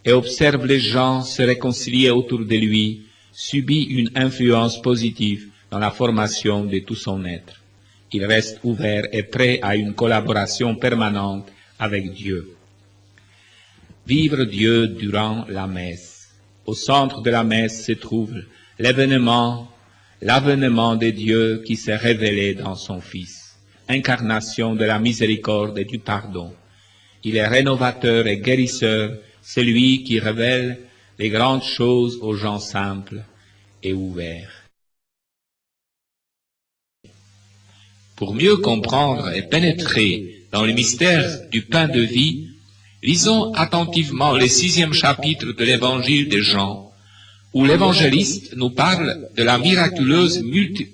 et observe les gens se réconcilier autour de lui, subit une influence positive dans la formation de tout son être. Il reste ouvert et prêt à une collaboration permanente avec Dieu. Vivre Dieu durant la messe. Au centre de la messe se trouve l'avènement de Dieu qui s'est révélé dans son Fils, incarnation de la miséricorde et du pardon. Il est rénovateur et guérisseur, celui qui révèle les grandes choses aux gens simples et ouverts. Pour mieux comprendre et pénétrer dans le mystère du pain de vie, lisons attentivement le 6e chapitre de l'évangile de Jean, où l'évangéliste nous parle de la miraculeuse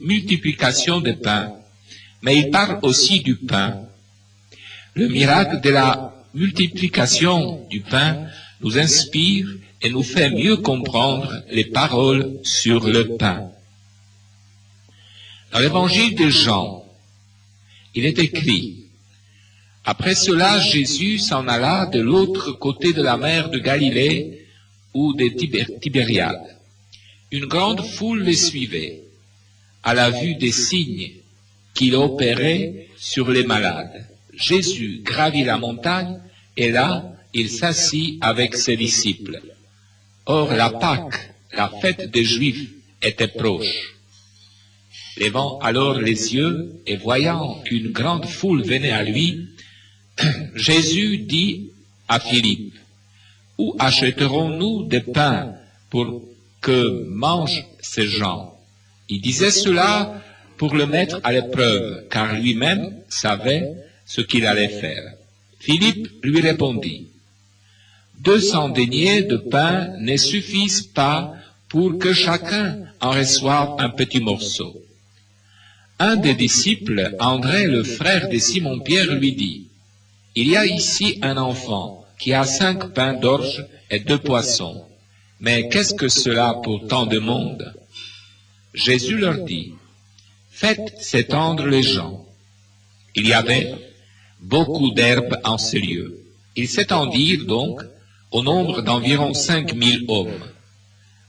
multiplication des pains, mais il parle aussi du pain. Le miracle de la multiplication du pain nous inspire et nous fait mieux comprendre les paroles sur le pain. Dans l'évangile de Jean, il est écrit: après cela, Jésus s'en alla de l'autre côté de la mer de Galilée ou de Tibériade. Une grande foule le suivait, à la vue des signes qu'il opérait sur les malades. Jésus gravit la montagne et là, il s'assit avec ses disciples. Or, la Pâque, la fête des Juifs, était proche. Levant alors les yeux et voyant qu'une grande foule venait à lui, Jésus dit à Philippe: où achèterons-nous des pains pour que mangent ces gens? Il disait cela pour le mettre à l'épreuve, car lui-même savait ce qu'il allait faire. Philippe lui répondit: 200 deniers de pain ne suffisent pas pour que chacun en reçoive un petit morceau. Un des disciples, André, le frère de Simon-Pierre, lui dit: il y a ici un enfant qui a 5 pains d'orge et 2 poissons. Mais qu'est-ce que cela pour tant de monde? Jésus leur dit: faites s'étendre les gens. Il y avait beaucoup d'herbes en ce lieu. Ils s'étendirent donc au nombre d'environ 5000 hommes.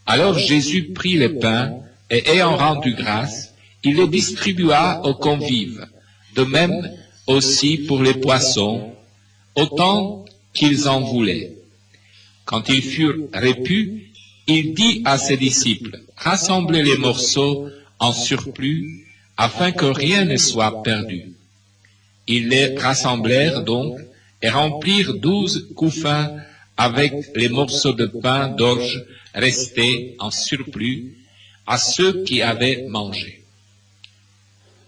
Alors Jésus prit les pains et ayant rendu grâce, il les distribua aux convives, de même aussi pour les poissons, autant qu'ils en voulaient. Quand ils furent repus, il dit à ses disciples: rassemblez les morceaux en surplus, afin que rien ne soit perdu. Ils les rassemblèrent donc et remplirent 12 couffins avec les morceaux de pain d'orge restés en surplus à ceux qui avaient mangé.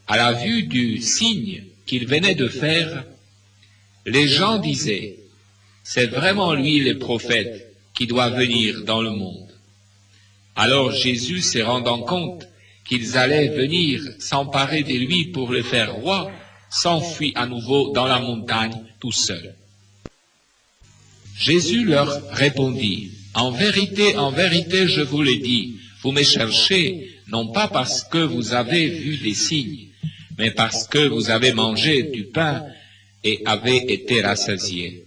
À la vue du signe qu'il venait de faire, les gens disaient: c'est vraiment lui le prophète qui doit venir dans le monde. Alors Jésus, se rendant compte qu'ils allaient venir s'emparer de lui pour le faire roi, s'enfuit à nouveau dans la montagne tout seul. Jésus leur répondit: en vérité, je vous le dis, vous me cherchez, non pas parce que vous avez vu des signes, mais parce que vous avez mangé du pain et avez été rassasiés.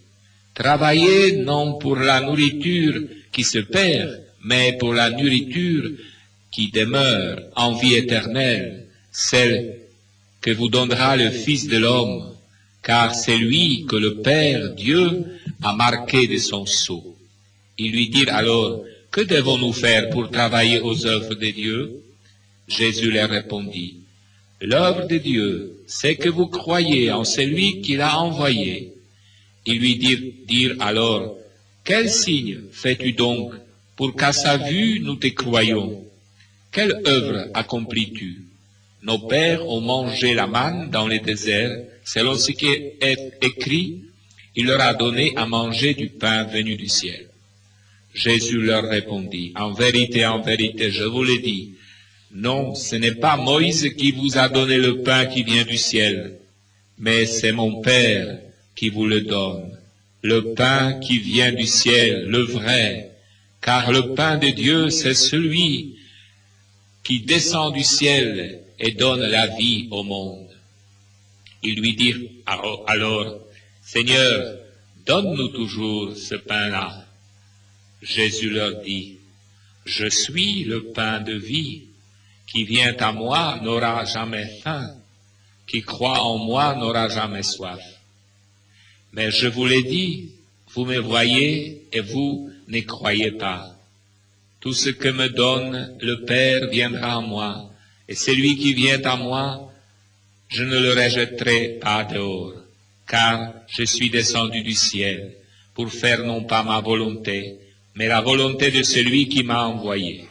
Travaillez non pour la nourriture qui se perd, mais pour la nourriture qui demeure en vie éternelle, celle que vous donnera le Fils de l'homme, car c'est lui que le Père Dieu a marqué de son sceau. Ils lui dirent alors, que devons-nous faire pour travailler aux œuvres de Dieu? Jésus leur répondit, l'œuvre de Dieu, c'est que vous croyez en celui qui l'a envoyé. Ils lui dirent alors, quel signe fais-tu donc pour qu'à sa vue nous te croyions? Quelle œuvre accomplis-tu? Nos pères ont mangé la manne dans le désert, selon ce qui est écrit, il leur a donné à manger du pain venu du ciel. Jésus leur répondit, en vérité, je vous le dis, non, ce n'est pas Moïse qui vous a donné le pain qui vient du ciel, mais c'est mon Père qui vous le donne, le pain qui vient du ciel, le vrai, car le pain de Dieu, c'est celui qui descend du ciel et donne la vie au monde. Ils lui dirent alors, Seigneur, donne-nous toujours ce pain-là. Jésus leur dit, je suis le pain de vie, qui vient à moi n'aura jamais faim, qui croit en moi n'aura jamais soif. Mais je vous l'ai dit, vous me voyez et vous ne croyez pas. Tout ce que me donne le Père viendra à moi, et celui qui vient à moi, je ne le rejetterai pas dehors, car je suis descendu du ciel pour faire non pas ma volonté, mais la volonté de celui qui m'a envoyé.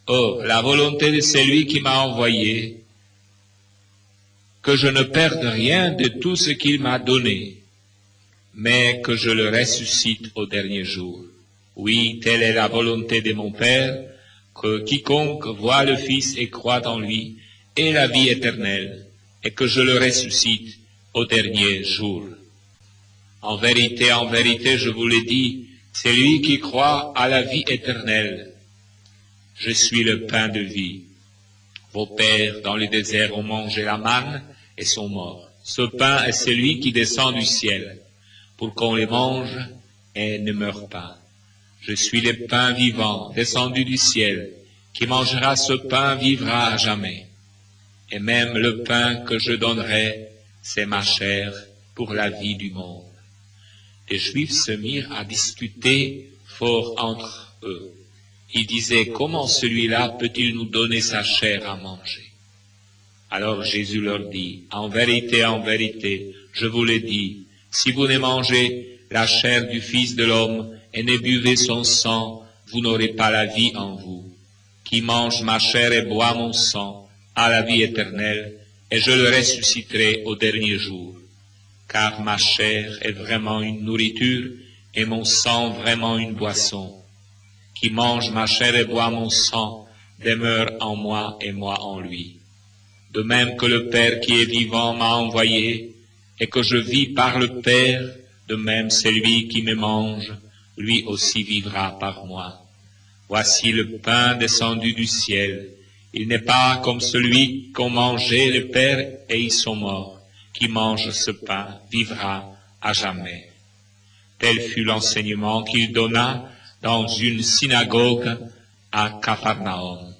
Oh, la volonté de celui qui m'a envoyé, que je ne perde rien de tout ce qu'il m'a donné, mais que je le ressuscite au dernier jour. Oui, telle est la volonté de mon Père, que quiconque voit le Fils et croit en lui ait la vie éternelle, et que je le ressuscite au dernier jour. En vérité, je vous le dis, celui qui croit à la vie éternelle, je suis le pain de vie. Vos pères dans le désert ont mangé la manne et sont morts. Ce pain est celui qui descend du ciel, pour qu'on le mange et ne meure pas. Je suis le pain vivant, descendu du ciel. Qui mangera ce pain vivra à jamais. Et même le pain que je donnerai, c'est ma chair pour la vie du monde. Les Juifs se mirent à discuter fort entre eux. Ils disaient, comment celui-là peut-il nous donner sa chair à manger? Alors Jésus leur dit, en vérité, je vous le dis, si vous ne mangez la chair du Fils de l'homme et ne buvez son sang, vous n'aurez pas la vie en vous. Qui mange ma chair et boit mon sang a la vie éternelle, et je le ressusciterai au dernier jour. Car ma chair est vraiment une nourriture, et mon sang vraiment une boisson. Qui mange ma chair et boit mon sang demeure en moi et moi en lui. De même que le Père qui est vivant m'a envoyé, et que je vis par le Père, de même celui qui me mange, lui aussi vivra par moi. Voici le pain descendu du ciel. Il n'est pas comme celui qu'ont mangé le Père et ils sont morts. Qui mange ce pain vivra à jamais. Tel fut l'enseignement qu'il donna dans une synagogue à Capharnaüm.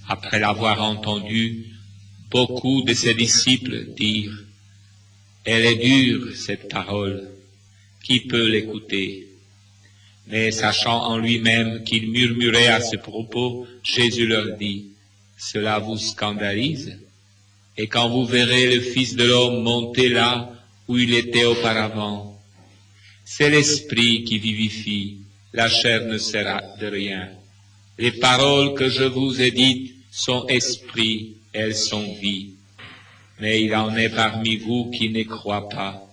Après l'avoir entendu, beaucoup de ses disciples dirent, « Elle est dure, cette parole. Qui peut l'écouter ?» Mais sachant en lui-même qu'il murmurait à ce propos, Jésus leur dit, « Cela vous scandalise? Et quand vous verrez le Fils de l'homme monter là où il était auparavant, c'est l'Esprit qui vivifie, la chair ne sert de rien. Les paroles que je vous ai dites sont esprit, elles sont vie. Mais il en est parmi vous qui ne croient pas. »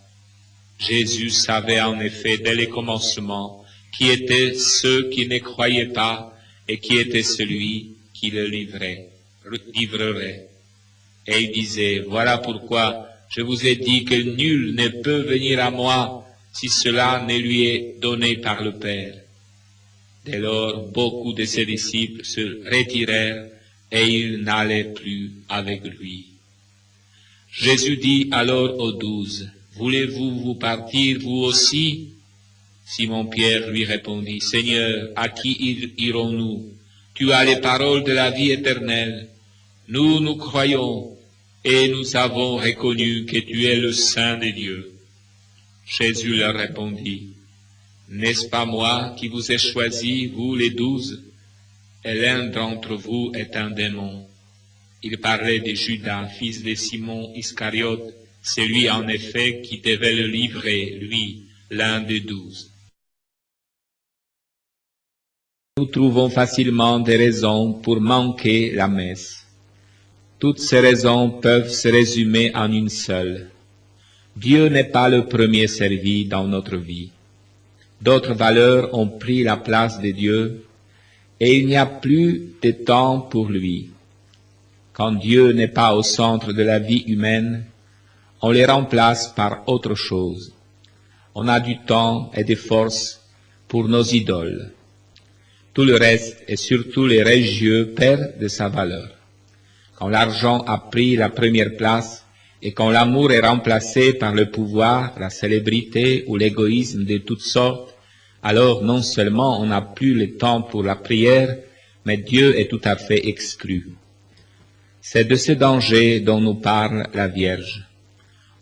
Jésus savait en effet dès le commencement qui étaient ceux qui ne croyaient pas et qui était celui qui le livrerait. Et il disait, voilà pourquoi je vous ai dit que nul ne peut venir à moi si cela ne lui est donné par le Père. Dès lors, beaucoup de ses disciples se retirèrent et ils n'allaient plus avec lui. Jésus dit alors aux 12, « Voulez-vous vous partir vous aussi ?» Simon-Pierre lui répondit, « Seigneur, à qui irons-nous? Tu as les paroles de la vie éternelle. Nous, nous croyons, et nous avons reconnu que tu es le Saint de Dieu. » Jésus leur répondit, « N'est-ce pas moi qui vous ai choisi, vous les 12, et l'un d'entre vous est un démon. » Il parlait de Judas, fils de Simon Iscariote, celui en effet qui devait le livrer, lui, l'un des 12. Nous trouvons facilement des raisons pour manquer la messe. Toutes ces raisons peuvent se résumer en une seule. Dieu n'est pas le premier servi dans notre vie. D'autres valeurs ont pris la place de Dieu et il n'y a plus de temps pour lui. Quand Dieu n'est pas au centre de la vie humaine, on les remplace par autre chose. On a du temps et des forces pour nos idoles. Tout le reste, et surtout les religieux, perd de sa valeur. Quand l'argent a pris la première place et quand l'amour est remplacé par le pouvoir, la célébrité ou l'égoïsme de toutes sortes, alors non seulement on n'a plus le temps pour la prière, mais Dieu est tout à fait exclu. C'est de ce danger dont nous parle la Vierge.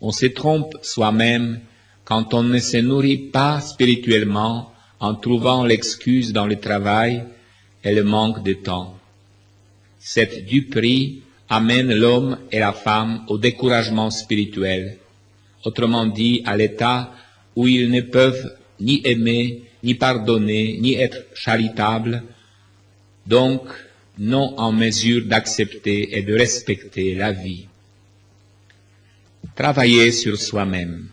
On se trompe soi-même quand on ne se nourrit pas spirituellement en trouvant l'excuse dans le travail et le manque de temps. Cette duperie amène l'homme et la femme au découragement spirituel, autrement dit à l'état où ils ne peuvent ni aimer, ni pardonner, ni être charitables, donc non en mesure d'accepter et de respecter la vie. Travailler sur soi-même.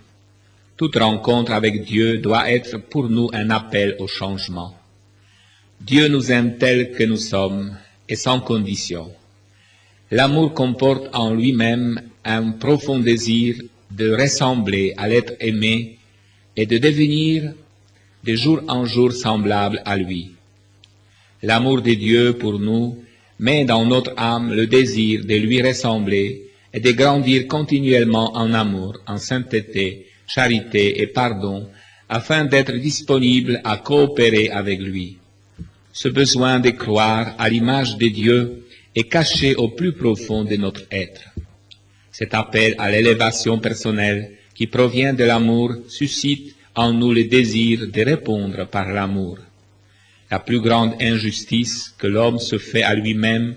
Toute rencontre avec Dieu doit être pour nous un appel au changement. Dieu nous aime tels que nous sommes et sans condition. L'amour comporte en lui-même un profond désir de ressembler à l'être aimé et de devenir de jour en jour semblable à lui. L'amour de Dieu pour nous met dans notre âme le désir de lui ressembler et de grandir continuellement en amour, en sainteté, charité et pardon, afin d'être disponible à coopérer avec lui. Ce besoin de croire à l'image de Dieu est caché au plus profond de notre être. Cet appel à l'élévation personnelle qui provient de l'amour suscite en nous le désir de répondre par l'amour. La plus grande injustice que l'homme se fait à lui-même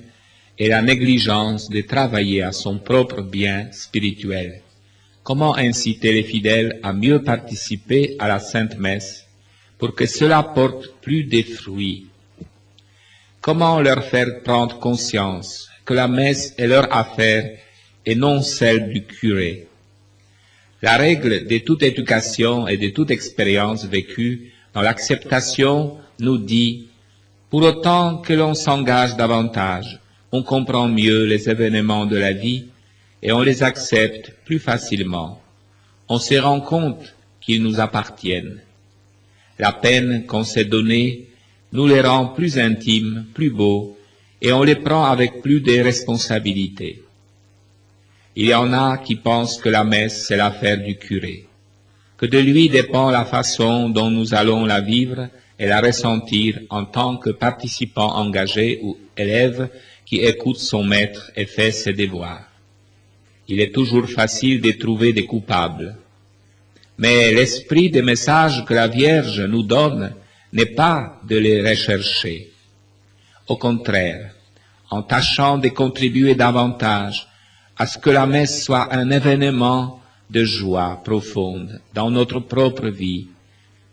est la négligence de travailler à son propre bien spirituel. Comment inciter les fidèles à mieux participer à la Sainte Messe pour que cela porte plus de fruits? Comment leur faire prendre conscience que la messe est leur affaire et non celle du curé? La règle de toute éducation et de toute expérience vécue dans l'acceptation nous dit, pour autant que l'on s'engage davantage, on comprend mieux les événements de la vie et on les accepte plus facilement. On se rend compte qu'ils nous appartiennent. La peine qu'on s'est donnée nous les rend plus intimes, plus beaux, et on les prend avec plus de responsabilité. Il y en a qui pensent que la messe, c'est l'affaire du curé, que de lui dépend la façon dont nous allons la vivre et la ressentir en tant que participant engagé ou élève qui écoute son maître et fait ses devoirs. Il est toujours facile de trouver des coupables. Mais l'esprit des messages que la Vierge nous donne n'est pas de les rechercher. Au contraire, en tâchant de contribuer davantage à ce que la messe soit un événement de joie profonde dans notre propre vie,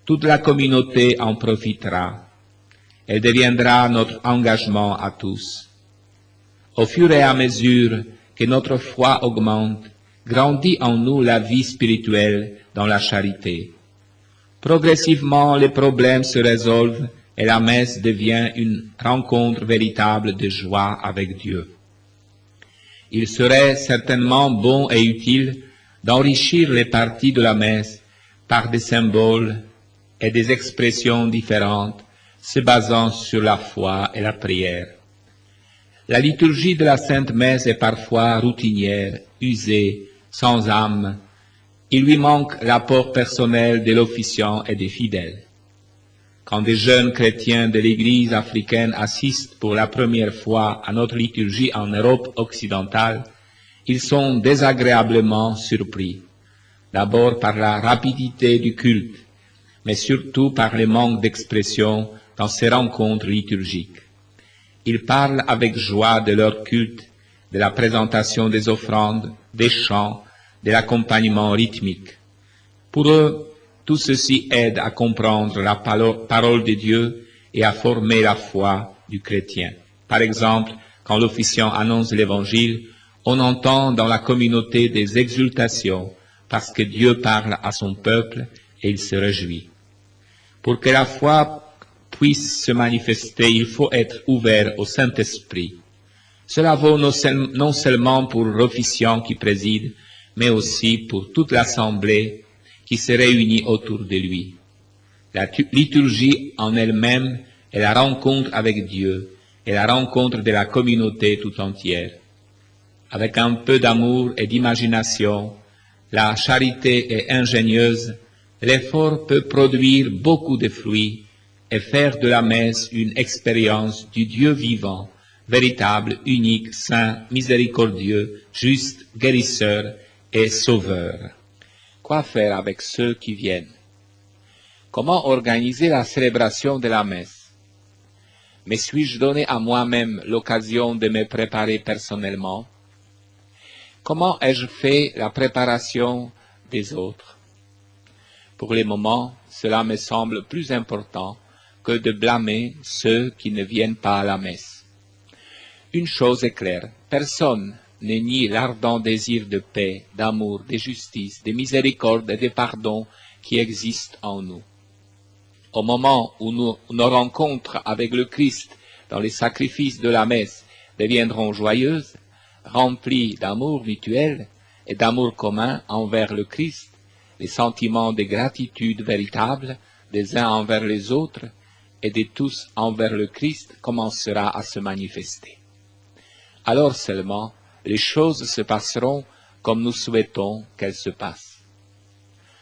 toute la communauté en profitera. Elle deviendra notre engagement à tous. Au fur et à mesure que notre foi augmente, grandit en nous la vie spirituelle dans la charité. Progressivement, les problèmes se résolvent et la messe devient une rencontre véritable de joie avec Dieu. Il serait certainement bon et utile d'enrichir les parties de la messe par des symboles et des expressions différentes se basant sur la foi et la prière. La liturgie de la Sainte Messe est parfois routinière, usée, sans âme. Il lui manque l'apport personnel de l'officiant et des fidèles. Quand des jeunes chrétiens de l'Église africaine assistent pour la première fois à notre liturgie en Europe occidentale, ils sont désagréablement surpris. D'abord par la rapidité du culte, mais surtout par le manque d'expression dans ces rencontres liturgiques. Ils parlent avec joie de leur culte, de la présentation des offrandes, des chants, de l'accompagnement rythmique. Pour eux, tout ceci aide à comprendre la parole de Dieu et à former la foi du chrétien. Par exemple, quand l'officiant annonce l'Évangile, on entend dans la communauté des exultations parce que Dieu parle à son peuple et il se réjouit. Pour que la foi puisse se manifester, il faut être ouvert au Saint-Esprit. Cela vaut non seulement pour l'officiant qui préside, mais aussi pour toute l'assemblée qui se réunit autour de lui. La liturgie en elle-même est la rencontre avec Dieu et la rencontre de la communauté tout entière. Avec un peu d'amour et d'imagination, la charité est ingénieuse, l'effort peut produire beaucoup de fruits et faire de la messe une expérience du Dieu vivant, véritable, unique, saint, miséricordieux, juste, guérisseur et sauveur. Quoi faire avec ceux qui viennent? Comment organiser la célébration de la messe? Me suis-je donné à moi-même l'occasion de me préparer personnellement? Comment ai-je fait la préparation des autres? Pour le moment, cela me semble plus important que de blâmer ceux qui ne viennent pas à la messe. Une chose est claire, personne ne nie l'ardent désir de paix, d'amour, de justice, de miséricorde et de pardon qui existe en nous. Au moment où nos rencontres avec le Christ dans les sacrifices de la messe deviendront joyeuses, remplies d'amour mutuel et d'amour commun envers le Christ, les sentiments de gratitude véritable des uns envers les autres et de tous envers le Christ commencera à se manifester. Alors seulement, les choses se passeront comme nous souhaitons qu'elles se passent.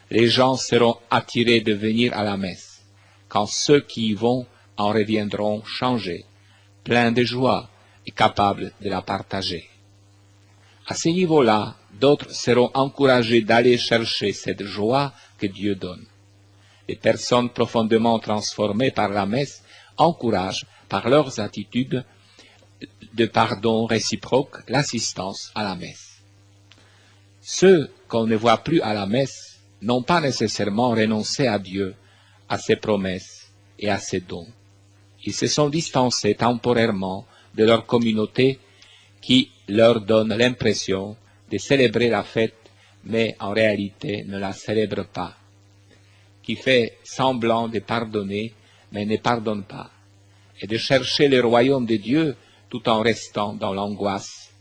Les gens seront attirés de venir à la messe, quand ceux qui y vont en reviendront changés, pleins de joie et capables de la partager. À ce niveau-là, d'autres seront encouragés d'aller chercher cette joie que Dieu donne. Les personnes profondément transformées par la messe encouragent, par leurs attitudes de pardon réciproque, l'assistance à la messe. Ceux qu'on ne voit plus à la messe n'ont pas nécessairement renoncé à Dieu, à ses promesses et à ses dons. Ils se sont distancés temporairement de leur communauté qui leur donne l'impression de célébrer la fête, mais en réalité ne la célèbre pas, qui fait semblant de pardonner, mais ne pardonne pas, et de chercher le royaume de Dieu tout en restant dans l'angoisse,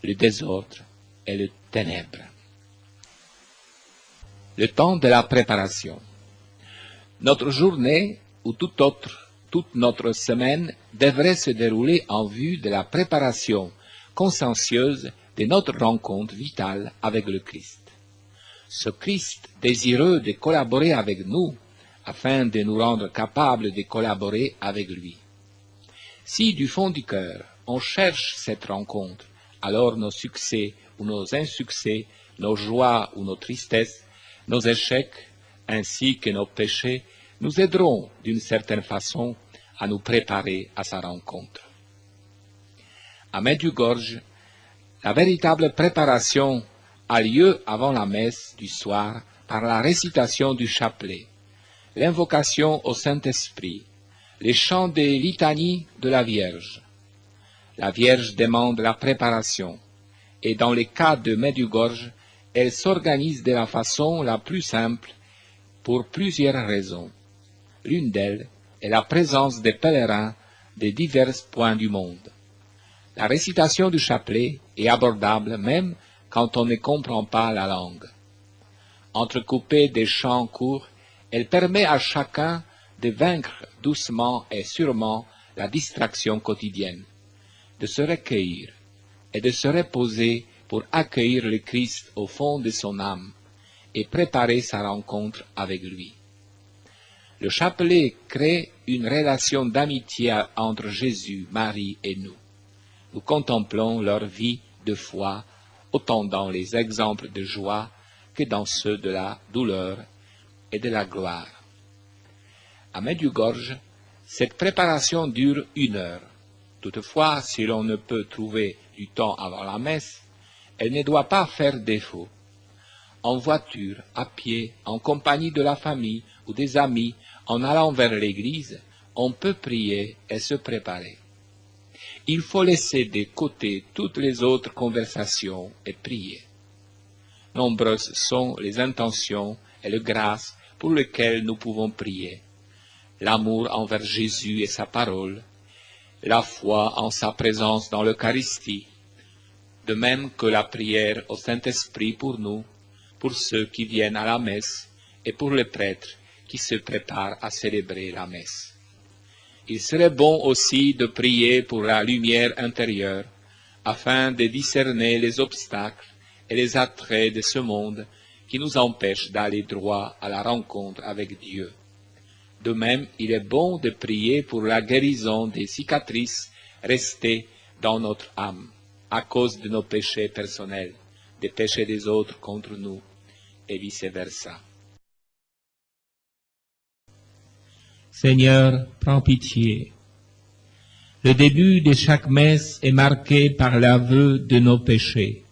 le désordre et les ténèbres. Le temps de la préparation. Notre journée, ou toute notre semaine, devrait se dérouler en vue de la préparation consciencieuse de notre rencontre vitale avec le Christ. Ce Christ désireux de collaborer avec nous, afin de nous rendre capables de collaborer avec lui. Si du fond du cœur, on cherche cette rencontre, alors nos succès ou nos insuccès, nos joies ou nos tristesses, nos échecs, ainsi que nos péchés, nous aideront d'une certaine façon à nous préparer à sa rencontre. À Medjugorje, la véritable préparation a lieu avant la messe du soir par la récitation du chapelet, l'invocation au Saint-Esprit, les chants des litanies de la Vierge. La Vierge demande la préparation, et dans le cas de Medjugorje, elle s'organise de la façon la plus simple pour plusieurs raisons. L'une d'elles est la présence des pèlerins de divers points du monde. La récitation du chapelet est abordable même quand on ne comprend pas la langue. Entrecoupée des chants courts, elle permet à chacun de vaincre doucement et sûrement la distraction quotidienne, de se recueillir et de se reposer pour accueillir le Christ au fond de son âme et préparer sa rencontre avec lui. Le chapelet crée une relation d'amitié entre Jésus, Marie et nous. Nous contemplons leur vie de foi, autant dans les exemples de joie que dans ceux de la douleur et de la gloire. À Medjugorje, cette préparation dure 1 heure. Toutefois, si l'on ne peut trouver du temps avant la messe, elle ne doit pas faire défaut. En voiture, à pied, en compagnie de la famille ou des amis, en allant vers l'église, on peut prier et se préparer. Il faut laisser de côté toutes les autres conversations et prier. Nombreuses sont les intentions et les grâces pour lesquelles nous pouvons prier. L'amour envers Jésus et sa parole, la foi en sa présence dans l'Eucharistie, de même que la prière au Saint-Esprit pour nous, pour ceux qui viennent à la messe et pour les prêtres qui se préparent à célébrer la messe. Il serait bon aussi de prier pour la lumière intérieure, afin de discerner les obstacles et les attraits de ce monde qui nous empêchent d'aller droit à la rencontre avec Dieu. De même, il est bon de prier pour la guérison des cicatrices restées dans notre âme, à cause de nos péchés personnels, des péchés des autres contre nous, et vice-versa. Seigneur, prends pitié. Le début de chaque messe est marqué par l'aveu de nos péchés.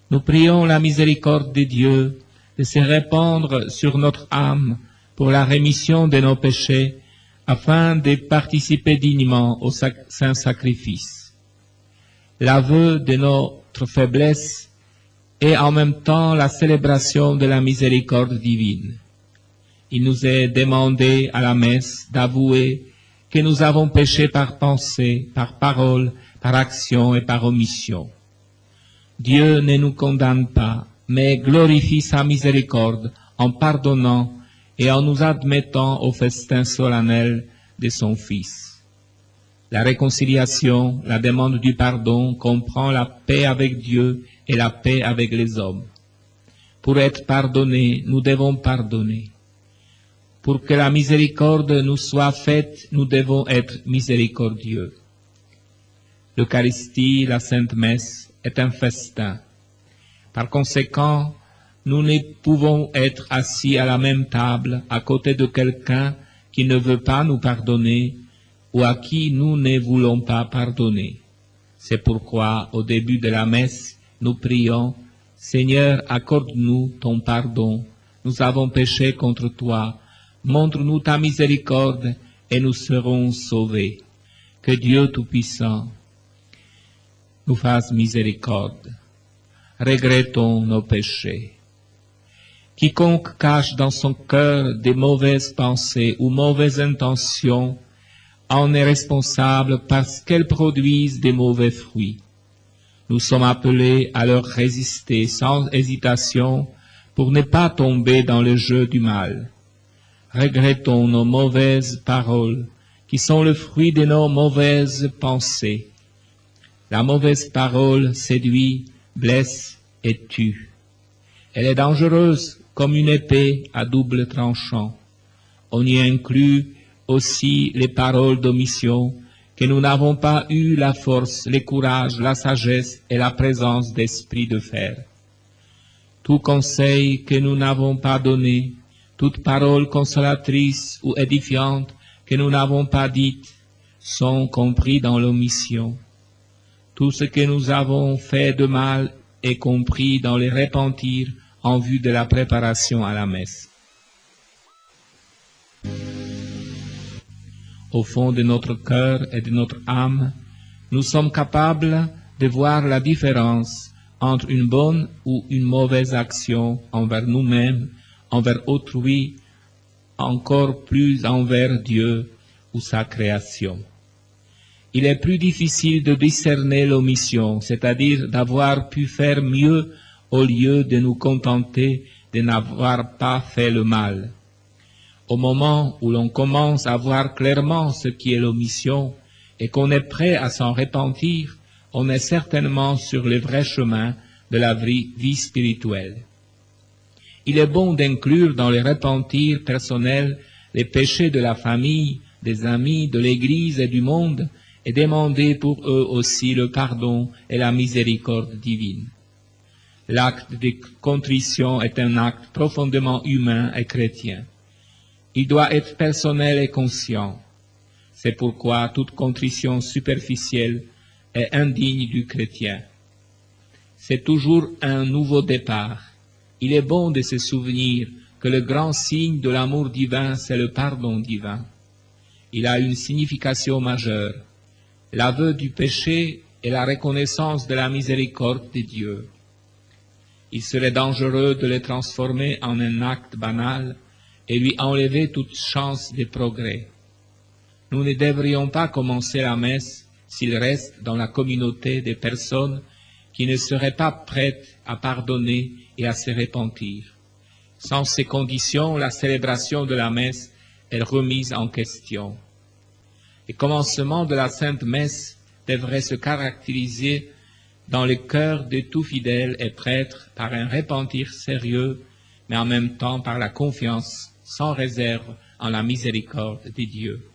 Nous prions la miséricorde de Dieu de se répandre sur notre âme pour la rémission de nos péchés, afin de participer dignement au saint sacrifice. L'aveu de notre faiblesse est en même temps la célébration de la miséricorde divine. Il nous est demandé à la messe d'avouer que nous avons péché par pensée, par parole, par action et par omission. Dieu ne nous condamne pas, mais glorifie sa miséricorde en pardonnant et en nous admettant au festin solennel de son Fils. La réconciliation, la demande du pardon comprend la paix avec Dieu et la paix avec les hommes. Pour être pardonnés, nous devons pardonner. Pour que la miséricorde nous soit faite, nous devons être miséricordieux. L'Eucharistie, la Sainte Messe, est un festin. Par conséquent, nous ne pouvons être assis à la même table à côté de quelqu'un qui ne veut pas nous pardonner ou à qui nous ne voulons pas pardonner. C'est pourquoi, au début de la messe, nous prions « Seigneur, accorde-nous ton pardon. Nous avons péché contre toi. Montre-nous ta miséricorde et nous serons sauvés. Que Dieu Tout-Puissant nous fasse miséricorde. Regrettons nos péchés. Quiconque cache dans son cœur des mauvaises pensées ou mauvaises intentions en est responsable parce qu'elles produisent des mauvais fruits. Nous sommes appelés à leur résister sans hésitation pour ne pas tomber dans le jeu du mal. Regrettons nos mauvaises paroles qui sont le fruit de nos mauvaises pensées. La mauvaise parole séduit, blesse et tue. Elle est dangereuse comme une épée à double tranchant. On y inclut aussi les paroles d'omission que nous n'avons pas eu la force, le courage, la sagesse et la présence d'esprit de faire. Tout conseil que nous n'avons pas donné, toute parole consolatrice ou édifiante que nous n'avons pas dite, sont compris dans l'omission. Tout ce que nous avons fait de mal est compris dans le repentir en vue de la préparation à la messe. Au fond de notre cœur et de notre âme, nous sommes capables de voir la différence entre une bonne ou une mauvaise action envers nous-mêmes, envers autrui, encore plus envers Dieu ou sa création. Il est plus difficile de discerner l'omission, c'est-à-dire d'avoir pu faire mieux au lieu de nous contenter de n'avoir pas fait le mal. Au moment où l'on commence à voir clairement ce qui est l'omission et qu'on est prêt à s'en repentir, on est certainement sur le vrai chemin de la vie spirituelle. Il est bon d'inclure dans les repentirs personnels les péchés de la famille, des amis, de l'Église et du monde, et demander pour eux aussi le pardon et la miséricorde divine. L'acte de contrition est un acte profondément humain et chrétien. Il doit être personnel et conscient. C'est pourquoi toute contrition superficielle est indigne du chrétien. C'est toujours un nouveau départ. Il est bon de se souvenir que le grand signe de l'amour divin, c'est le pardon divin. Il a une signification majeure, l'aveu du péché et la reconnaissance de la miséricorde de Dieu. Il serait dangereux de le transformer en un acte banal et lui enlever toute chance de progrès. Nous ne devrions pas commencer la messe s'il reste dans la communauté des personnes qui ne seraient pas prêtes à pardonner et à se repentir. Sans ces conditions, la célébration de la messe est remise en question. Le commencement de la Sainte Messe devrait se caractériser dans le cœur de tout fidèle et prêtre par un repentir sérieux, mais en même temps par la confiance sans réserve en la miséricorde de Dieu.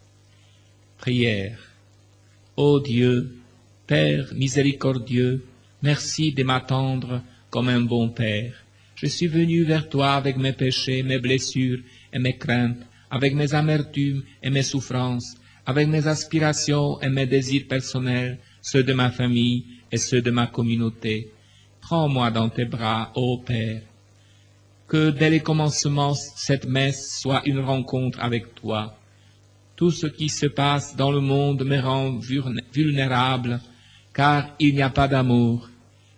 Prière. Ô Dieu, Père miséricordieux, merci de m'attendre comme un bon Père. Je suis venu vers toi avec mes péchés, mes blessures et mes craintes, avec mes amertumes et mes souffrances, avec mes aspirations et mes désirs personnels, ceux de ma famille et ceux de ma communauté. Prends-moi dans tes bras, ô Père. Que dès le commencement, cette messe soit une rencontre avec toi. Tout ce qui se passe dans le monde me rend vulnérable, car il n'y a pas d'amour.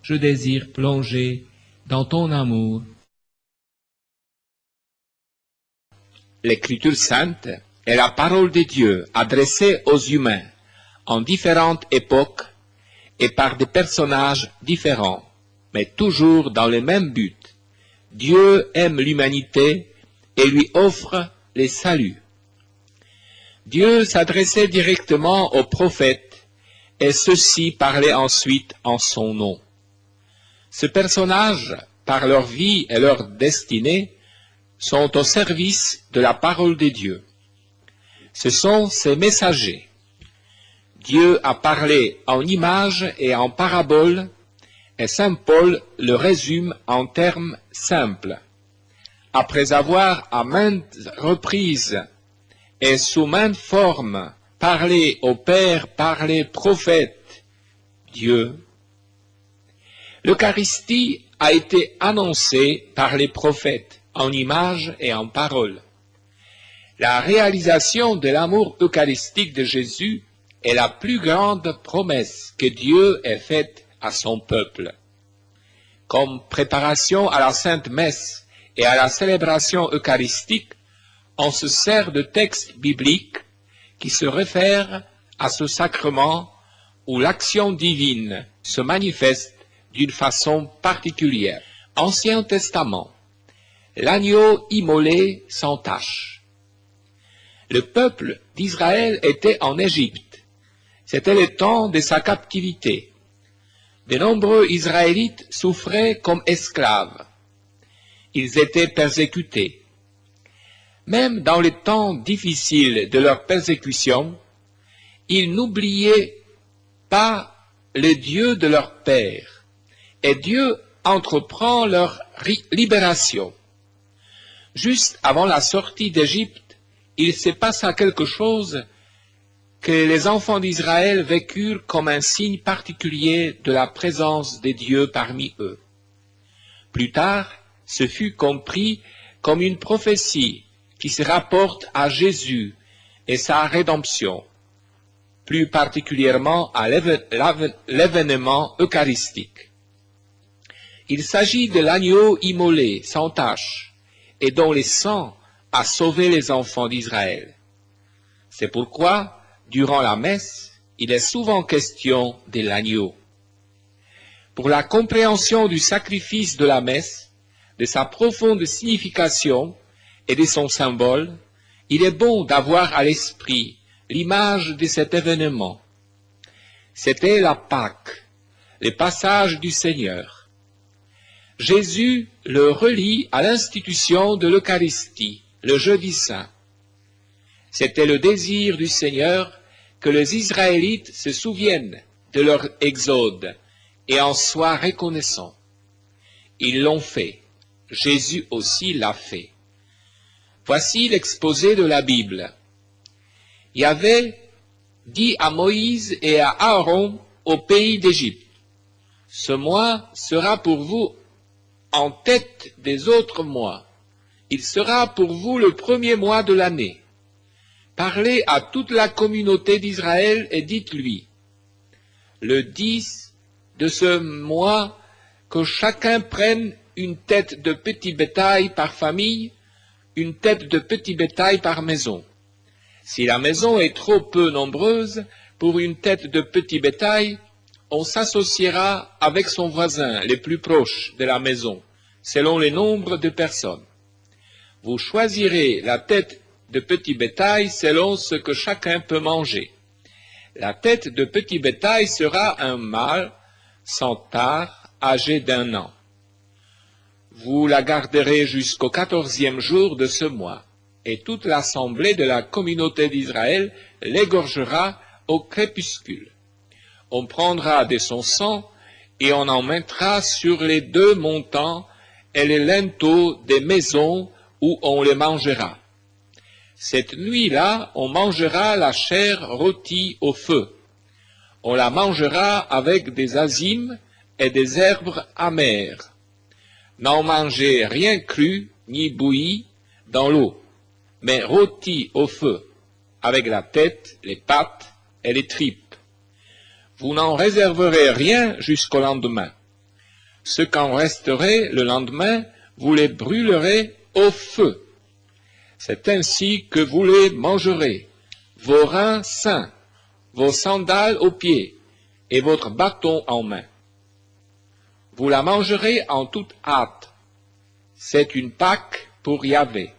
Je désire plonger dans ton amour. L'Écriture sainte est la parole de Dieu adressée aux humains en différentes époques et par des personnages différents, mais toujours dans le même but. Dieu aime l'humanité et lui offre le salut. Dieu s'adressait directement aux prophètes et ceux-ci parlaient ensuite en son nom. Ces personnages, par leur vie et leur destinée, sont au service de la parole de Dieu. Ce sont ces messagers. Dieu a parlé en images et en paraboles, et saint Paul le résume en termes simples. Après avoir à maintes reprises et sous maintes formes parlé au Père par les prophètes, Dieu, l'Eucharistie a été annoncée par les prophètes en images et en paroles. La réalisation de l'amour eucharistique de Jésus est la plus grande promesse que Dieu ait faite à son peuple. Comme préparation à la Sainte Messe et à la célébration eucharistique, on se sert de textes bibliques qui se réfèrent à ce sacrement où l'action divine se manifeste d'une façon particulière. Ancien Testament, l'agneau immolé sans tache. Le peuple d'Israël était en Égypte. C'était le temps de sa captivité. De nombreux Israélites souffraient comme esclaves. Ils étaient persécutés. Même dans les temps difficiles de leur persécution, ils n'oubliaient pas le Dieu de leur père, et Dieu entreprend leur libération. Juste avant la sortie d'Égypte, il se passa quelque chose que les enfants d'Israël vécurent comme un signe particulier de la présence de Dieu parmi eux. Plus tard, ce fut compris comme une prophétie qui se rapporte à Jésus et sa rédemption, plus particulièrement à l'événement eucharistique. Il s'agit de l'agneau immolé, sans tache, et dont le sang a sauvé les enfants d'Israël. C'est pourquoi, durant la messe, il est souvent question de l'agneau. Pour la compréhension du sacrifice de la messe, de sa profonde signification et de son symbole, il est bon d'avoir à l'esprit l'image de cet événement. C'était la Pâque, le passage du Seigneur. Jésus le relie à l'institution de l'Eucharistie, le jeudi saint. C'était le désir du Seigneur que les Israélites se souviennent de leur exode et en soient reconnaissants. Ils l'ont fait. Jésus aussi l'a fait. Voici l'exposé de la Bible. Yahvé dit à Moïse et à Aaron au pays d'Égypte, « Ce mois sera pour vous en tête des autres mois. Il sera pour vous le premier mois de l'année. Parlez à toute la communauté d'Israël et dites-lui, le 10 de ce mois, que chacun prenne une tête de petit bétail par famille, une tête de petit bétail par maison. Si la maison est trop peu nombreuse pour une tête de petit bétail, on s'associera avec son voisin les plus proches de la maison, selon le nombre de personnes. Vous choisirez la tête de petit bétail selon ce que chacun peut manger. La tête de petit bétail sera un mâle sans tare, âgé d'1 an. Vous la garderez jusqu'au 14e jour de ce mois, et toute l'assemblée de la communauté d'Israël l'égorgera au crépuscule. On prendra de son sang et on en mettra sur les 2 montants et les linteaux des maisons où on les mangera. Cette nuit-là, on mangera la chair rôtie au feu. On la mangera avec des azimes et des herbes amères. N'en mangez rien cru ni bouilli dans l'eau, mais rôti au feu, avec la tête, les pattes et les tripes. Vous n'en réserverez rien jusqu'au lendemain. Ce qu'en resterait le lendemain, vous les brûlerez au feu. C'est ainsi que vous les mangerez, vos reins sains, vos sandales aux pieds et votre bâton en main. Vous la mangerez en toute hâte. C'est une Pâque pour Yahvé.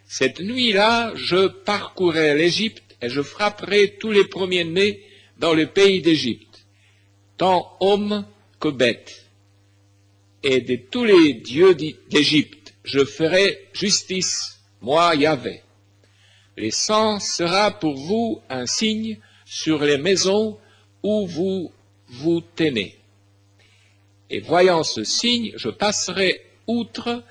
Cette nuit-là, je parcourrai l'Égypte et je frapperai tous les premiers-nés dans le pays d'Égypte, tant hommes que bêtes. Et de tous les dieux d'Égypte, je ferai justice, moi Yahvé. Le sang sera pour vous un signe sur les maisons où vous vous tenez. Et voyant ce signe, je passerai outre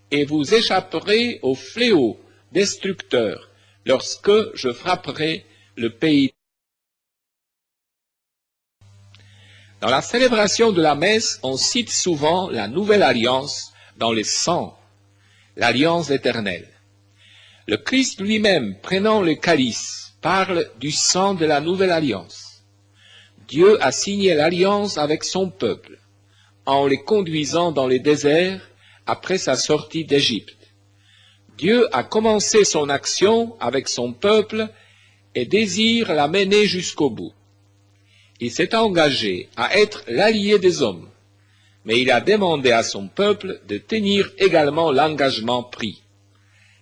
et vous échapperez au fléau destructeur lorsque je frapperai le pays. Dans la célébration de la messe, on cite souvent la nouvelle alliance dans le sang, l'alliance éternelle. Le Christ lui-même, prenant le calice, parle du sang de la nouvelle alliance. Dieu a signé l'alliance avec son peuple, en les conduisant dans le désert après sa sortie d'Égypte. Dieu a commencé son action avec son peuple et désire la mener jusqu'au bout. Il s'est engagé à être l'allié des hommes, mais il a demandé à son peuple de tenir également l'engagement pris.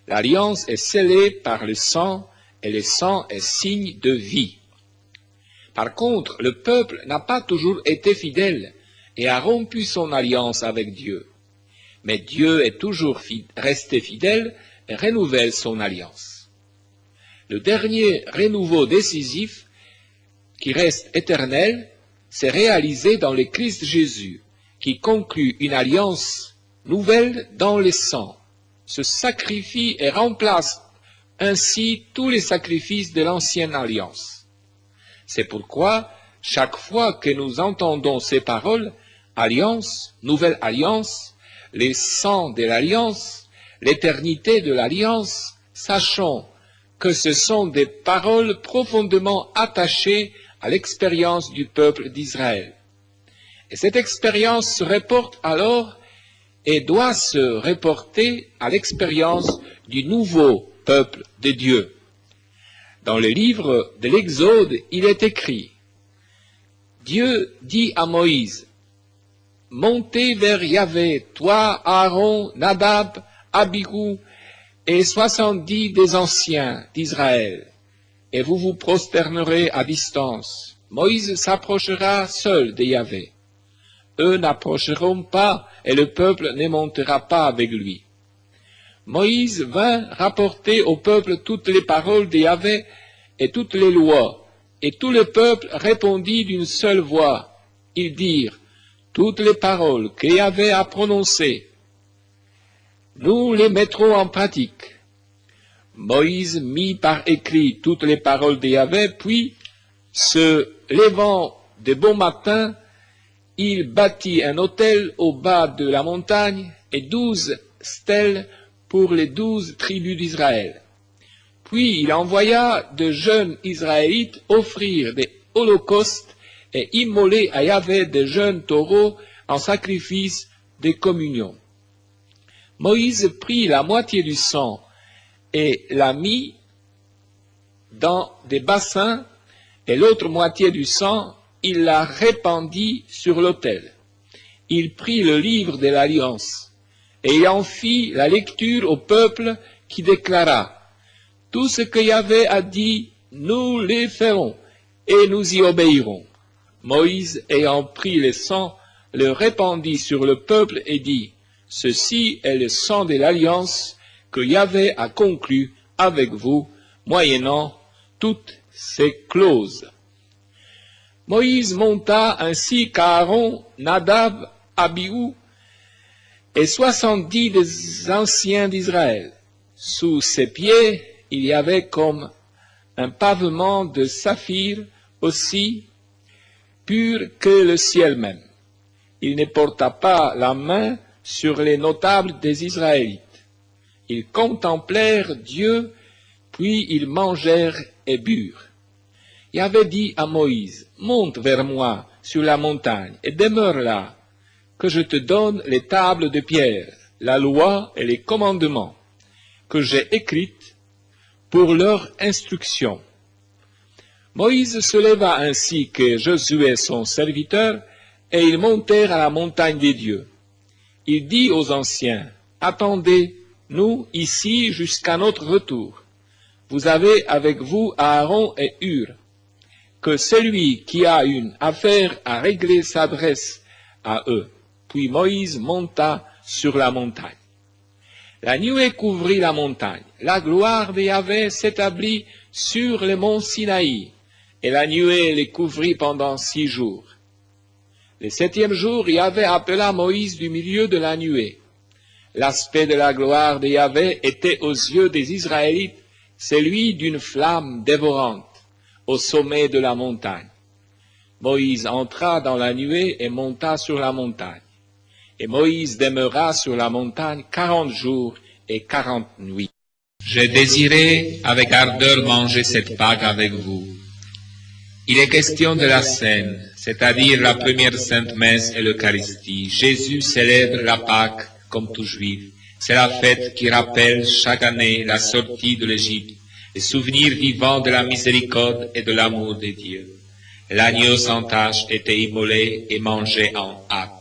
L'alliance est scellée par le sang, et le sang est signe de vie. Par contre, le peuple n'a pas toujours été fidèle et a rompu son alliance avec Dieu. Mais Dieu est toujours resté fidèle et renouvelle son alliance. Le dernier renouveau décisif, qui reste éternel, s'est réalisé dans le Christ Jésus, qui conclut une alliance nouvelle dans le sang, se sacrifie et remplace ainsi tous les sacrifices de l'ancienne alliance. C'est pourquoi, chaque fois que nous entendons ces paroles, alliance, nouvelle alliance, les sangs de l'alliance, l'éternité de l'alliance, sachons que ce sont des paroles profondément attachées à l'expérience du peuple d'Israël. Et cette expérience se reporte alors et doit se reporter à l'expérience du nouveau peuple de Dieu. Dans le livre de l'Exode, il est écrit, Dieu dit à Moïse, « Montez vers Yahvé, toi, Aaron, Nadab, Abihu et 70 des anciens d'Israël, et vous vous prosternerez à distance. Moïse s'approchera seul de Yahvé. eux n'approcheront pas et le peuple ne montera pas avec lui. Moïse vint rapporter au peuple toutes les paroles de Yahvé et toutes les lois, et tout le peuple répondit d'une seule voix. Ils dirent, toutes les paroles que Yahvé a prononcées, nous les mettrons en pratique. Moïse mit par écrit toutes les paroles de Yahvé, puis, se levant de bon matin, il bâtit un autel au bas de la montagne et 12 stèles pour les 12 tribus d'Israël. Puis il envoya de jeunes Israélites offrir des holocaustes et immoler à Yahvé de jeunes taureaux en sacrifice de communion. Moïse prit la moitié du sang et la mit dans des bassins, et l'autre moitié du sang, il la répandit sur l'autel. Il prit le livre de l'Alliance, et il en fit la lecture au peuple qui déclara, « Tout ce que Yahvé a dit, nous le ferons, et nous y obéirons. » Moïse, ayant pris le sang, le répandit sur le peuple et dit, « Ceci est le sang de l'Alliance que Yahvé a conclu avec vous, moyennant toutes ces clauses. » Moïse monta ainsi qu'Aaron, Nadab, Abihu et 70 des anciens d'Israël. Sous ses pieds, il y avait comme un pavement de saphir aussi pur que le ciel même. Il ne porta pas la main sur les notables des Israélites. Ils contemplèrent Dieu, puis ils mangèrent et burent. Yahvé dit à Moïse, « Monte vers moi sur la montagne et demeure là, que je te donne les tables de pierre, la loi et les commandements que j'ai écrites pour leur instruction. » Moïse se leva ainsi que Josué son serviteur, et ils montèrent à la montagne des dieux. Il dit aux anciens, « Attendez, nous, ici, jusqu'à notre retour. Vous avez avec vous Aaron et Hur. Que celui qui a une affaire à régler s'adresse à eux. » Puis Moïse monta sur la montagne. La nuée couvrit la montagne. La gloire de Yahvé s'établit sur le mont Sinaï, et la nuée les couvrit pendant 6 jours. Le 7e jour, Yahvé appela Moïse du milieu de la nuée. L'aspect de la gloire de Yahvé était aux yeux des Israélites celui d'une flamme dévorante au sommet de la montagne. Moïse entra dans la nuée et monta sur la montagne. Et Moïse demeura sur la montagne 40 jours et 40 nuits. J'ai désiré avec ardeur manger cette Pâque avec vous. Il est question de la scène, c'est-à-dire la première sainte messe et l'Eucharistie. Jésus célèbre la Pâque comme tout juif. C'est la fête qui rappelle chaque année la sortie de l'Égypte, le souvenir vivant de la miséricorde et de l'amour de Dieu. L'agneau sans tache était immolé et mangé en hâte.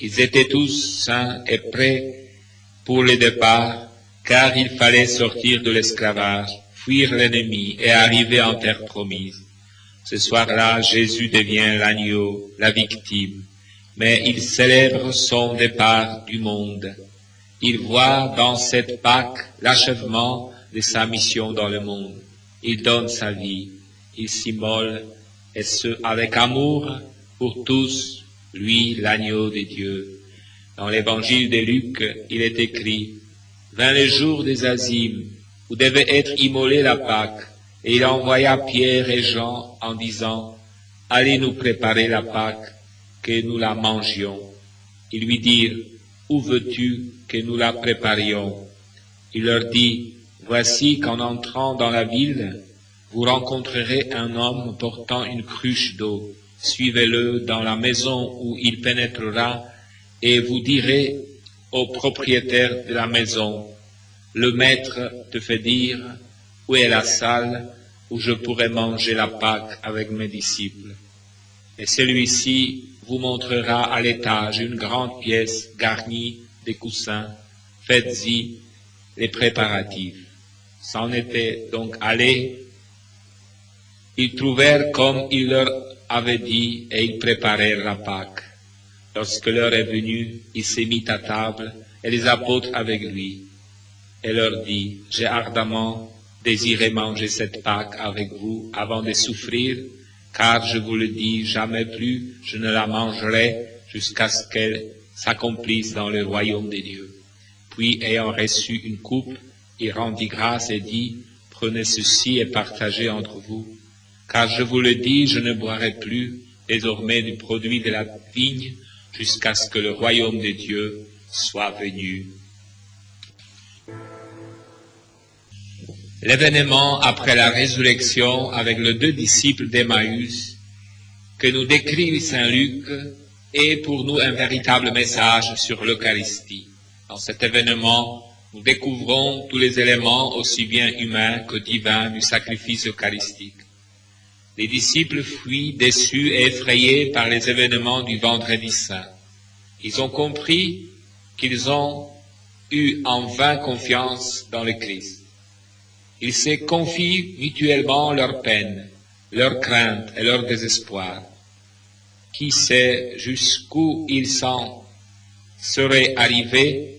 Ils étaient tous sains et prêts pour le départ, car il fallait sortir de l'esclavage, fuir l'ennemi et arriver en terre promise. Ce soir-là, Jésus devient l'agneau, la victime, mais il célèbre son départ du monde. Il voit dans cette Pâque l'achèvement de sa mission dans le monde. Il donne sa vie, il s'immole, et ce, avec amour pour tous, lui, l'agneau de Dieu. Dans l'évangile de Luc, il est écrit, « Vint le jour des azymes, où devait être immolée la Pâque, et il envoya Pierre et Jean en disant, « Allez nous préparer la Pâque, que nous la mangions. » Ils lui dirent, « Où veux-tu que nous la préparions ?» Il leur dit, « Voici qu'en entrant dans la ville, vous rencontrerez un homme portant une cruche d'eau. Suivez-le dans la maison où il pénétrera, et vous direz au propriétaire de la maison, « Le maître te fait dire, où est la salle où je pourrai manger la Pâque avec mes disciples ?» Et celui-ci vous montrera à l'étage une grande pièce garnie de coussins. Faites-y les préparatifs. S'en étaient donc allés. Ils trouvèrent comme il leur avait dit et ils préparèrent la Pâque. Lorsque l'heure est venue, il s'est mis à table, et les apôtres avec lui, et leur dit, j'ai ardemment désiré manger cette Pâque avec vous avant de souffrir, car je vous le dis, jamais plus je ne la mangerai jusqu'à ce qu'elle s'accomplisse dans le royaume des dieux. Puis, ayant reçu une coupe, il rendit grâce et dit, prenez ceci et partagez entre vous, car je vous le dis, je ne boirai plus désormais du produit de la vigne jusqu'à ce que le royaume des dieux soit venu. L'événement après la résurrection avec les 2 disciples d'Emmaüs que nous décrit Saint Luc est pour nous un véritable message sur l'Eucharistie. Dans cet événement, nous découvrons tous les éléments aussi bien humains que divins du sacrifice eucharistique. Les disciples fuient, déçus et effrayés par les événements du Vendredi Saint. Ils ont compris qu'ils ont eu en vain confiance dans le Christ. Ils se confient mutuellement leurs peines, leurs craintes et leur désespoir. Qui sait jusqu'où ils s'en seraient arrivés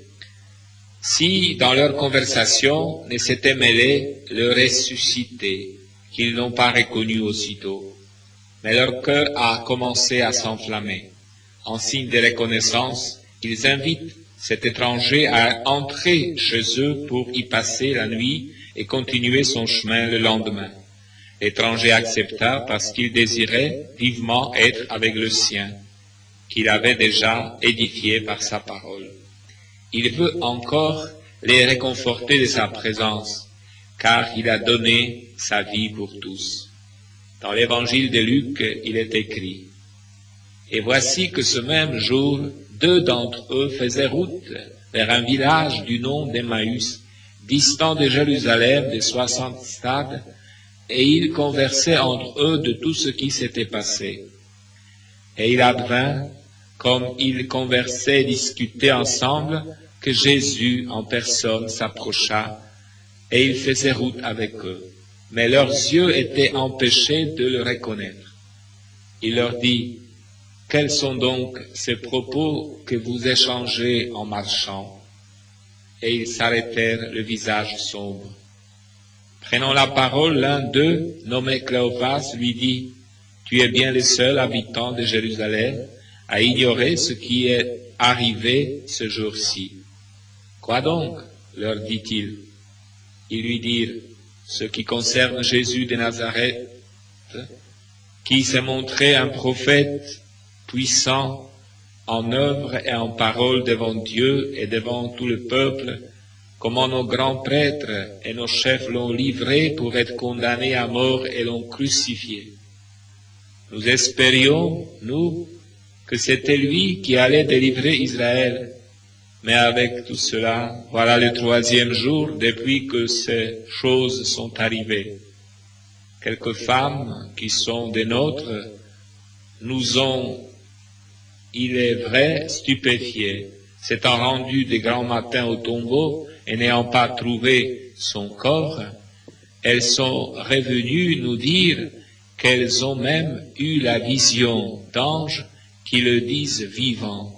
si dans leur conversation ne s'était mêlé le ressuscité, qu'ils n'ont pas reconnu aussitôt. Mais leur cœur a commencé à s'enflammer. En signe de reconnaissance, ils invitent cet étranger à entrer chez eux pour y passer la nuit et continuer son chemin le lendemain. L'étranger accepta parce qu'il désirait vivement être avec le sien, qu'il avait déjà édifié par sa parole. Il veut encore les réconforter de sa présence, car il a donné sa vie pour tous. Dans l'évangile de Luc, il est écrit, « Et voici que ce même jour, 2 d'entre eux faisaient route vers un village du nom d'Emmaüs, distant de Jérusalem de 60 stades, et ils conversaient entre eux de tout ce qui s'était passé. Et il advint, comme ils conversaient et discutaient ensemble, que Jésus en personne s'approcha, et il faisait route avec eux. Mais leurs yeux étaient empêchés de le reconnaître. Il leur dit, « Quels sont donc ces propos que vous échangez en marchant ?» Et ils s'arrêtèrent, le visage sombre. Prenant la parole, l'un d'eux, nommé Cléopas, lui dit, « Tu es bien le seul habitant de Jérusalem à ignorer ce qui est arrivé ce jour-ci. » « Quoi donc ?» leur dit-il. Ils lui dirent, « Ce qui concerne Jésus de Nazareth, qui s'est montré un prophète puissant en œuvre et en parole devant Dieu et devant tout le peuple, comment nos grands prêtres et nos chefs l'ont livré pour être condamné à mort et l'ont crucifié. Nous espérions, nous, que c'était lui qui allait délivrer Israël. Mais avec tout cela, voilà le 3e jour depuis que ces choses sont arrivées. Quelques femmes qui sont des nôtres nous ont, il est vrai, stupéfiés, s'étant rendues de grand matin au tombeau et n'ayant pas trouvé son corps, elles sont revenues nous dire qu'elles ont même eu la vision d'anges qui le disent vivant.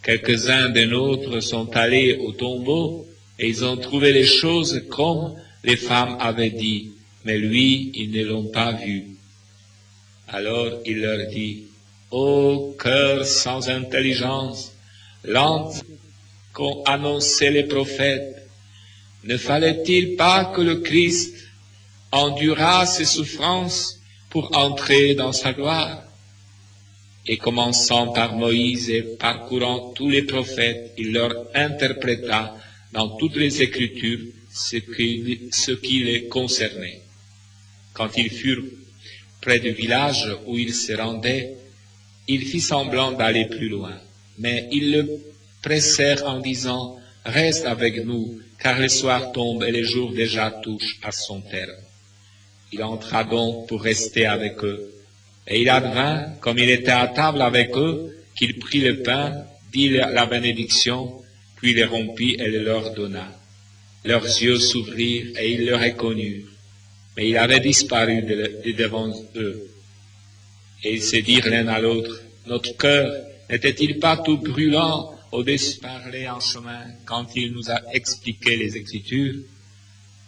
Quelques-uns des nôtres sont allés au tombeau et ils ont trouvé les choses comme les femmes avaient dit, mais lui, ils ne l'ont pas vu. Alors il leur dit, « Ô cœur sans intelligence, lent qu'ont annoncé les prophètes, ne fallait-il pas que le Christ endurât ses souffrances pour entrer dans sa gloire ?» Et commençant par Moïse et parcourant tous les prophètes, il leur interpréta dans toutes les Écritures ce qui les concernait. Quand ils furent près du village où ils se rendaient, il fit semblant d'aller plus loin. Mais ils le pressèrent en disant, « Reste avec nous, car le soir tombe et le jour déjà touche à son terme. » Il entra donc pour rester avec eux. Et il advint, comme il était à table avec eux, qu'il prit le pain, dit la bénédiction, puis le rompit et le leur donna. Leurs yeux s'ouvrirent et ils le reconnurent, mais il avait disparu de devant eux. Et ils se dirent l'un à l'autre, « Notre cœur N'était-il pas tout brûlant au-dessus parler en chemin quand il nous a expliqué les Écritures?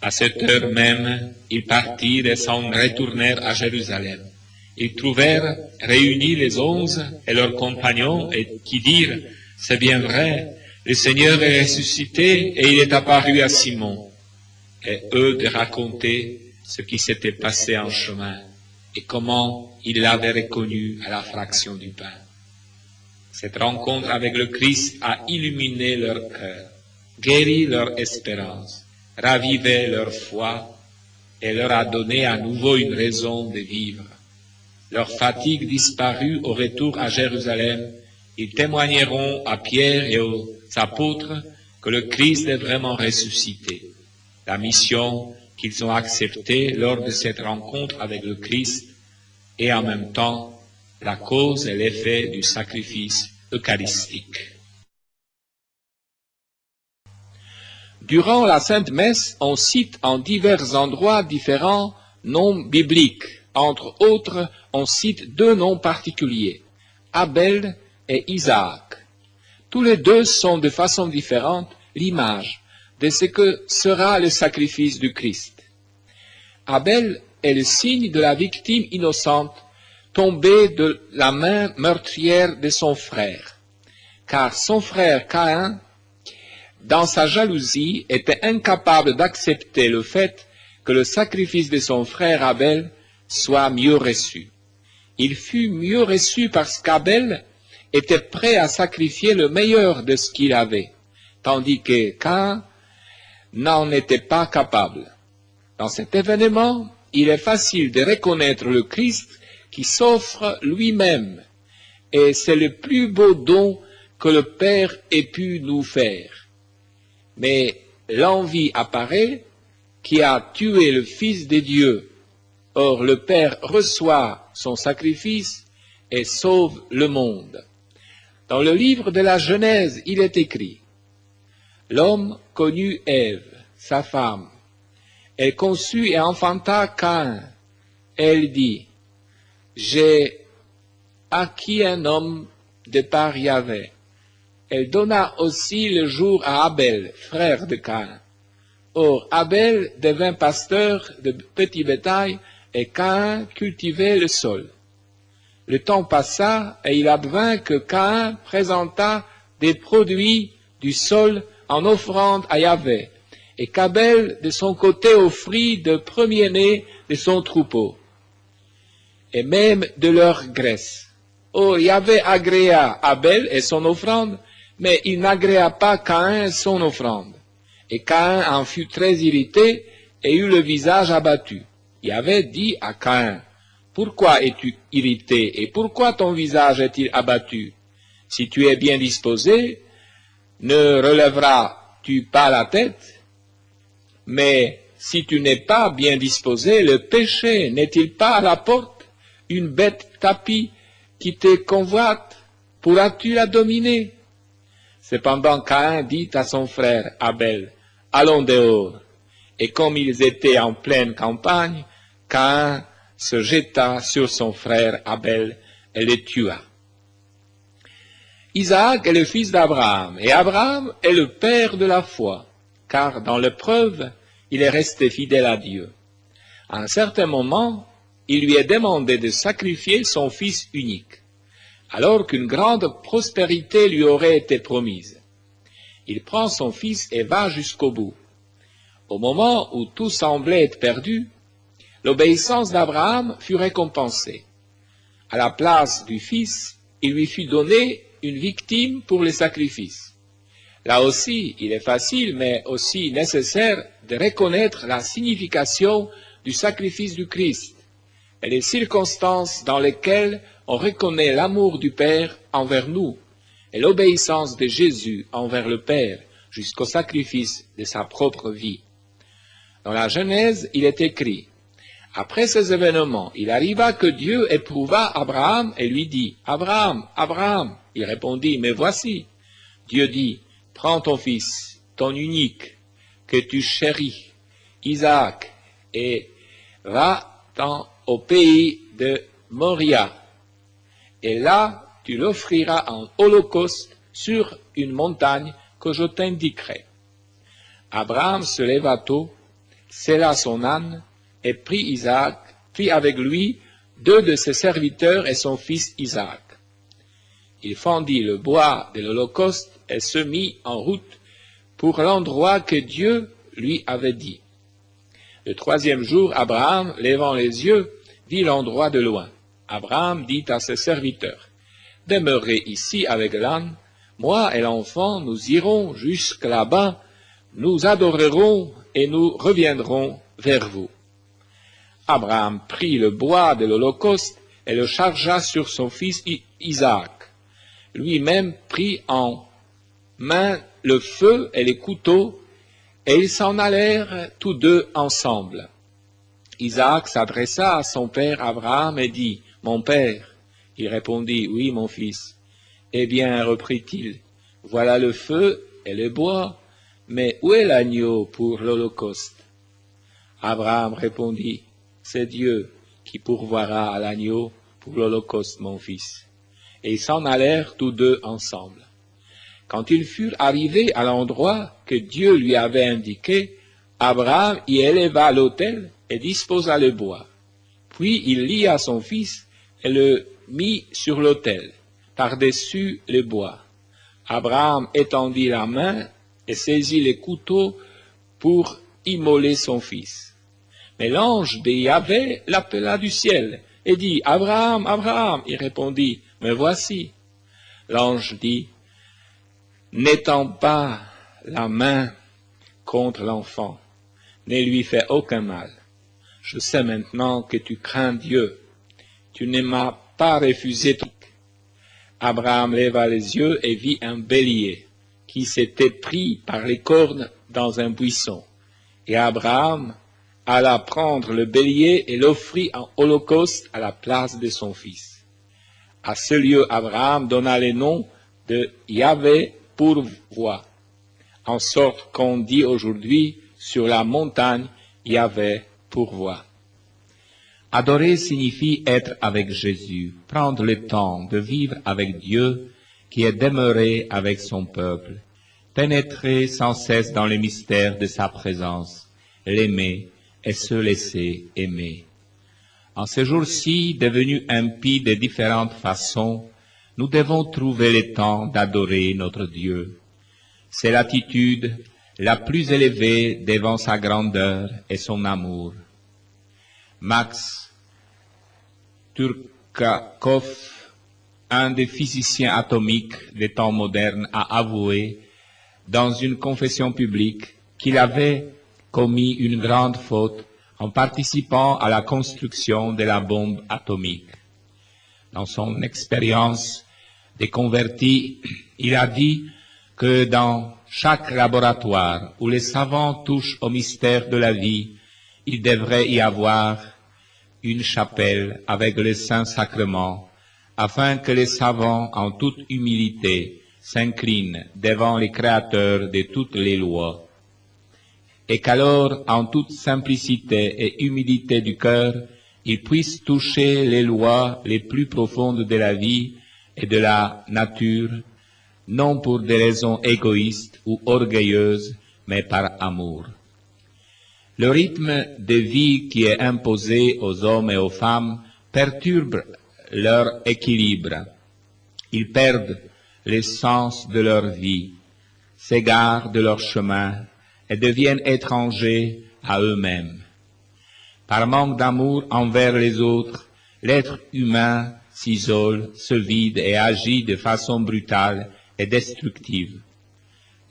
À cette heure même, ils partirent et s'en retournèrent à Jérusalem. Ils trouvèrent réunis les 11 et leurs compagnons et qui dirent, « C'est bien vrai, le Seigneur est ressuscité et il est apparu à Simon. » Et eux de raconter ce qui s'était passé en chemin et comment ils l'avaient reconnu à la fraction du pain. Cette rencontre avec le Christ a illuminé leur cœur, guéri leur espérance, ravivé leur foi et leur a donné à nouveau une raison de vivre. Leur fatigue disparue au retour à Jérusalem, ils témoigneront à Pierre et aux apôtres que le Christ est vraiment ressuscité. La mission qu'ils ont acceptée lors de cette rencontre avec le Christ et en même temps la cause et l'effet du sacrifice eucharistique. Durant la Sainte Messe, on cite en divers endroits différents noms bibliques. Entre autres, on cite 2 noms particuliers, Abel et Isaac. Tous les deux sont de façon différente l'image de ce que sera le sacrifice du Christ. Abel est le signe de la victime innocente tombée de la main meurtrière de son frère, car son frère Caïn, dans sa jalousie, était incapable d'accepter le fait que le sacrifice de son frère Abel soit mieux reçu. Il fut mieux reçu parce qu'Abel était prêt à sacrifier le meilleur de ce qu'il avait, tandis que Caïn n'en était pas capable. Dans cet événement, il est facile de reconnaître le Christ qui s'offre lui-même, et c'est le plus beau don que le Père ait pu nous faire. Mais l'envie apparaît qui a tué le Fils de Dieu. Or, le Père reçoit son sacrifice et sauve le monde. Dans le livre de la Genèse, il est écrit, « L'homme connut Ève, sa femme. Elle conçut et enfanta Caïn. Elle dit, « J'ai acquis un homme de par Yahvé. » Elle donna aussi le jour à Abel, frère de Caïn. Or, Abel devint pasteur de petit bétail et Caïn cultivait le sol. Le temps passa et il advint que Caïn présenta des produits du sol en offrande à Yahvé, et qu'Abel de son côté offrit de premier-né de son troupeau, et même de leur graisse. Or, Yahvé agréa Abel et son offrande, mais il n'agréa pas Caïn son offrande. Et Caïn en fut très irrité et eut le visage abattu. Yahvé dit à Caïn, « Pourquoi es-tu irrité et pourquoi ton visage est-il abattu? Si tu es bien disposé, ne relèveras-tu pas la tête? Mais si tu n'es pas bien disposé, le péché n'est-il pas à la porte? Une bête tapie qui te convoite, pourras-tu la dominer? » Cependant Caïn dit à son frère Abel, « Allons dehors. » Et comme ils étaient en pleine campagne, Caïn se jeta sur son frère Abel et le tua. Isaac est le fils d'Abraham, et Abraham est le père de la foi, car dans l'épreuve, il est resté fidèle à Dieu. À un certain moment, il lui est demandé de sacrifier son fils unique, alors qu'une grande prospérité lui aurait été promise. Il prend son fils et va jusqu'au bout. Au moment où tout semblait être perdu, l'obéissance d'Abraham fut récompensée. À la place du fils, il lui fut donné une victime pour le sacrifice. Là aussi, il est facile, mais aussi nécessaire de reconnaître la signification du sacrifice du Christ et les circonstances dans lesquelles on reconnaît l'amour du Père envers nous et l'obéissance de Jésus envers le Père jusqu'au sacrifice de sa propre vie. Dans la Genèse, il est écrit, « Après ces événements, il arriva que Dieu éprouva Abraham et lui dit, « Abraham, Abraham !» Il répondit, « Me voici. » Dieu dit, « Prends ton fils, ton unique, que tu chéris, Isaac, et va-t'en au pays de Moria. Et là, tu l'offriras en holocauste sur une montagne que je t'indiquerai. Abraham se leva tôt, sella son âne et prit avec lui 2 de ses serviteurs et son fils Isaac. Il fendit le bois de l'holocauste et se mit en route pour l'endroit que Dieu lui avait dit. Le 3e jour, Abraham, levant les yeux, vit l'endroit de loin. Abraham dit à ses serviteurs, « Demeurez ici avec l'âne, moi et l'enfant, nous irons jusque là-bas, nous adorerons et nous reviendrons vers vous. » Abraham prit le bois de l'holocauste et le chargea sur son fils Isaac. Lui-même prit en main le feu et les couteaux, et ils s'en allèrent tous 2 ensemble. Isaac s'adressa à son père Abraham et dit, « Mon père ?» Il répondit, « Oui, mon fils. » « Eh bien, reprit-il, voilà le feu et le bois, mais où est l'agneau pour l'holocauste ?» Abraham répondit, « C'est Dieu qui pourvoira à l'agneau pour l'holocauste, mon fils. » Et ils s'en allèrent tous 2 ensemble. Quand ils furent arrivés à l'endroit que Dieu lui avait indiqué, Abraham y éleva l'autel et disposa le bois. Puis il lia son fils et le mit sur l'autel, par-dessus le bois. Abraham étendit la main et saisit les couteaux pour immoler son fils. Mais l'ange de Yahvé l'appela du ciel et dit, « Abraham, Abraham !» Il répondit, « Me voici. » L'ange dit, « N'étends pas la main contre l'enfant, ne lui fais aucun mal. Je sais maintenant que tu crains Dieu. Tu ne m'as pas refusé. » Abraham leva les yeux et vit un bélier qui s'était pris par les cornes dans un buisson. Et Abraham alla prendre le bélier et l'offrit en holocauste à la place de son fils. À ce lieu, Abraham donna le nom de Yahvé pourvoit, en sorte qu'on dit aujourd'hui sur la montagne Yahvé pourvoit. Adorer signifie être avec Jésus, prendre le temps de vivre avec Dieu qui est demeuré avec son peuple, pénétrer sans cesse dans les mystères de sa présence, l'aimer et se laisser aimer. En ces jours-ci, devenus impies de différentes façons, nous devons trouver le temps d'adorer notre Dieu. C'est l'attitude la plus élevée devant sa grandeur et son amour. Max Turkakov, un des physiciens atomiques des temps modernes, a avoué dans une confession publique qu'il avait commis une grande faute en participant à la construction de la bombe atomique. Dans son expérience de converti, il a dit que dans chaque laboratoire où les savants touchent au mystère de la vie, il devrait y avoir une chapelle avec le Saint-Sacrement, afin que les savants, en toute humilité, s'inclinent devant les créateurs de toutes les lois, et qu'alors, en toute simplicité et humilité du cœur, ils puissent toucher les lois les plus profondes de la vie et de la nature, non pour des raisons égoïstes ou orgueilleuses, mais par amour. Le rythme de vie qui est imposé aux hommes et aux femmes perturbe leur équilibre. Ils perdent le sens de leur vie, s'égarent de leur chemin et deviennent étrangers à eux-mêmes. Par manque d'amour envers les autres, l'être humain s'isole, se vide et agit de façon brutale et destructive.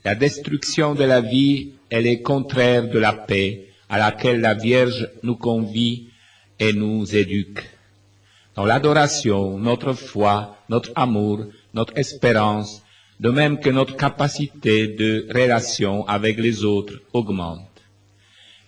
La destruction de la vie est le contraire de la paix à laquelle la Vierge nous convie et nous éduque. Dans l'adoration, notre foi, notre amour, notre espérance, de même que notre capacité de relation avec les autres augmente.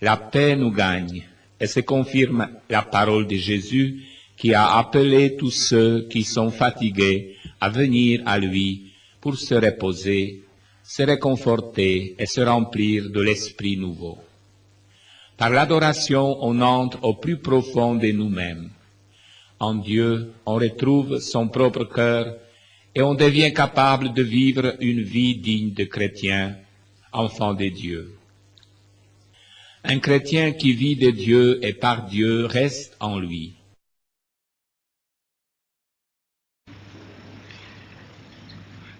La paix nous gagne et se confirme la parole de Jésus qui a appelé tous ceux qui sont fatigués à venir à lui pour se reposer, se réconforter et se remplir de l'Esprit nouveau. Par l'adoration, on entre au plus profond de nous-mêmes. En Dieu, on retrouve son propre cœur et on devient capable de vivre une vie digne de chrétien, enfant des dieux. Un chrétien qui vit de Dieu et par Dieu reste en lui.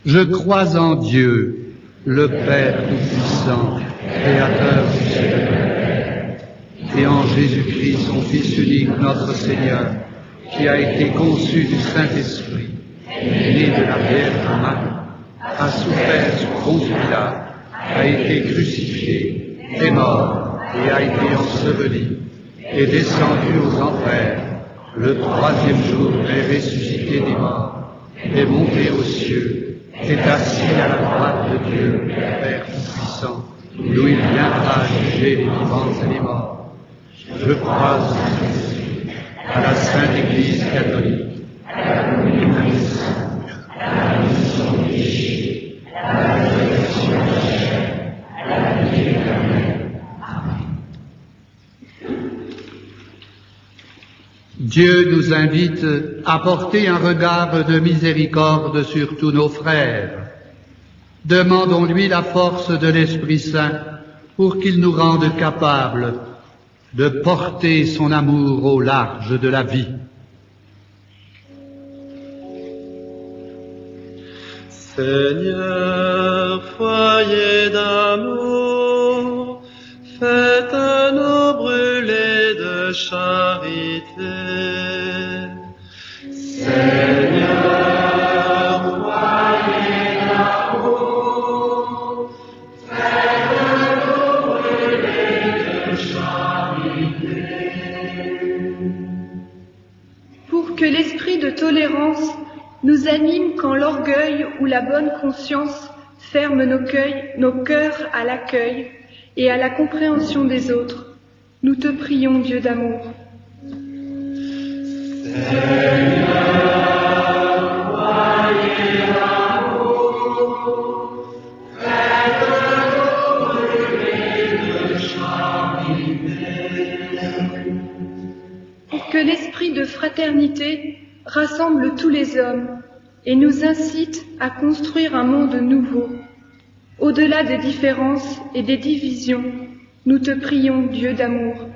Je crois en Dieu, le Père Tout-Puissant, Créateur du ciel et de la terre, et en Jésus-Christ, son Fils unique, notre Seigneur, qui a été conçu du Saint-Esprit, né de la Vierge Marie, a souffert sous Ponce Pilate, a été crucifié, est mort et a été enseveli, est descendu aux enfers, le troisième jour est ressuscité des morts, est monté aux cieux, est assis à la droite de Dieu, le Père Tout-Puissant, d'où il viendra juger les vivants et les morts. Je crois en Jésus, à la Sainte Église catholique, à la communion des saints, à la rémission des péchés, à la résurrection de la chair, à la vie éternelle. Amen. Dieu nous invite à porter un regard de miséricorde sur tous nos frères. Demandons-lui la force de l'Esprit Saint pour qu'il nous rende capables de porter son amour au large de la vie. Seigneur, foyer d'amour, faites-nous brûler de charité. Seigneur, foyer d'amour, faites-nous brûler de charité. Pour que l'esprit de tolérance nous anime quand l'orgueil ou la bonne conscience ferment nos cœurs à l'accueil et à la compréhension des autres, nous te prions, Dieu d'amour. Pour que l'esprit de fraternité rassemble tous les hommes et nous incite à construire un monde nouveau. Au-delà des différences et des divisions, nous te prions, Dieu d'amour.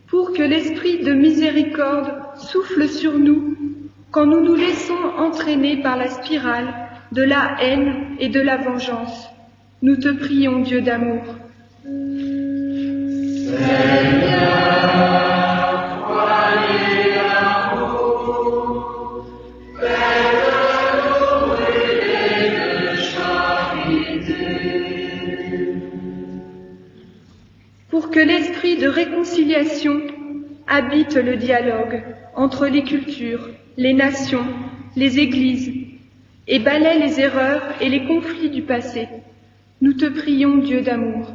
Pour que l'esprit de miséricorde souffle sur nous quand nous nous laissons entraîner par la spirale de la haine et de la vengeance. Nous te prions, Dieu d'amour. Pour que l'esprit de réconciliation habite le dialogue entre les cultures, les nations, les églises, et balaie les erreurs et les conflits du passé. Nous te prions, Dieu d'amour.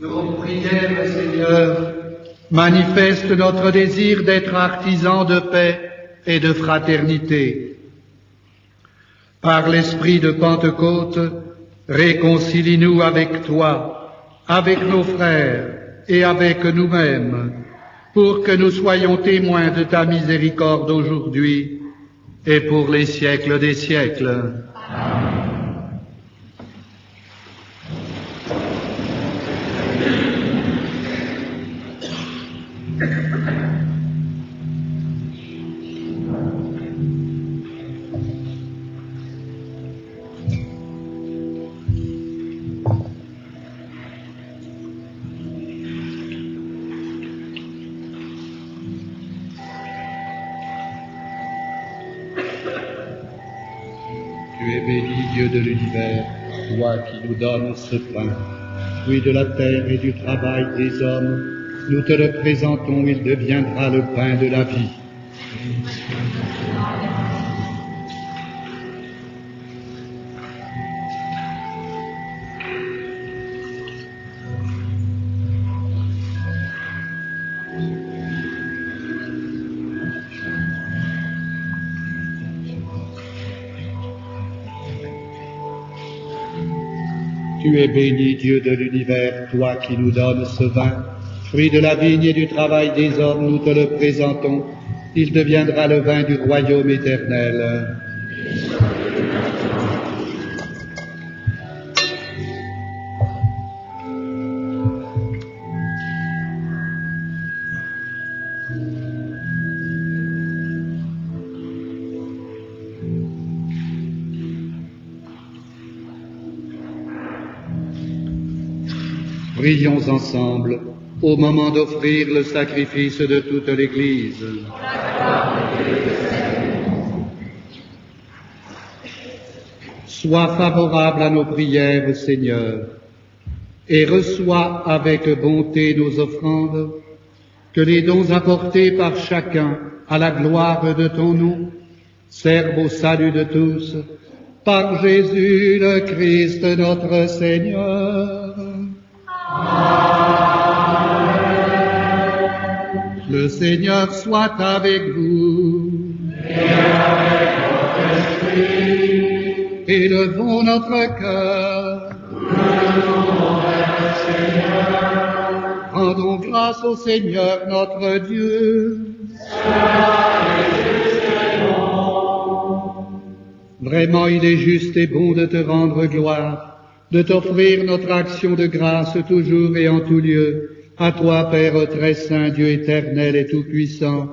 Nos prières, Seigneur, manifestent notre désir d'être artisans de paix et de fraternité. Par l'esprit de Pentecôte, réconcilie-nous avec toi, avec nos frères et avec nous-mêmes, pour que nous soyons témoins de ta miséricorde aujourd'hui et pour les siècles des siècles. Amen. Tu es béni, Dieu de l'univers, toi qui nous donnes ce pain. Fruit de la terre et du travail des hommes, nous te le présentons, il deviendra le pain de la vie. Tu es béni, Dieu de l'univers, toi qui nous donnes ce vin, fruit de la vigne et du travail des hommes, nous te le présentons. Il deviendra le vin du royaume éternel. Prions ensemble au moment d'offrir le sacrifice de toute l'Église. Sois favorable à nos prières, Seigneur, et reçois avec bonté nos offrandes, que les dons apportés par chacun à la gloire de ton nom servent au salut de tous, par Jésus le Christ notre Seigneur. Le Seigneur soit avec vous. Et avec votre esprit. Élevons notre cœur. Rendons grâce au Seigneur notre Dieu. Vraiment, il est juste et bon de te rendre gloire, de t'offrir notre action de grâce toujours et en tout lieu. À toi, Père très saint, Dieu éternel et tout-puissant,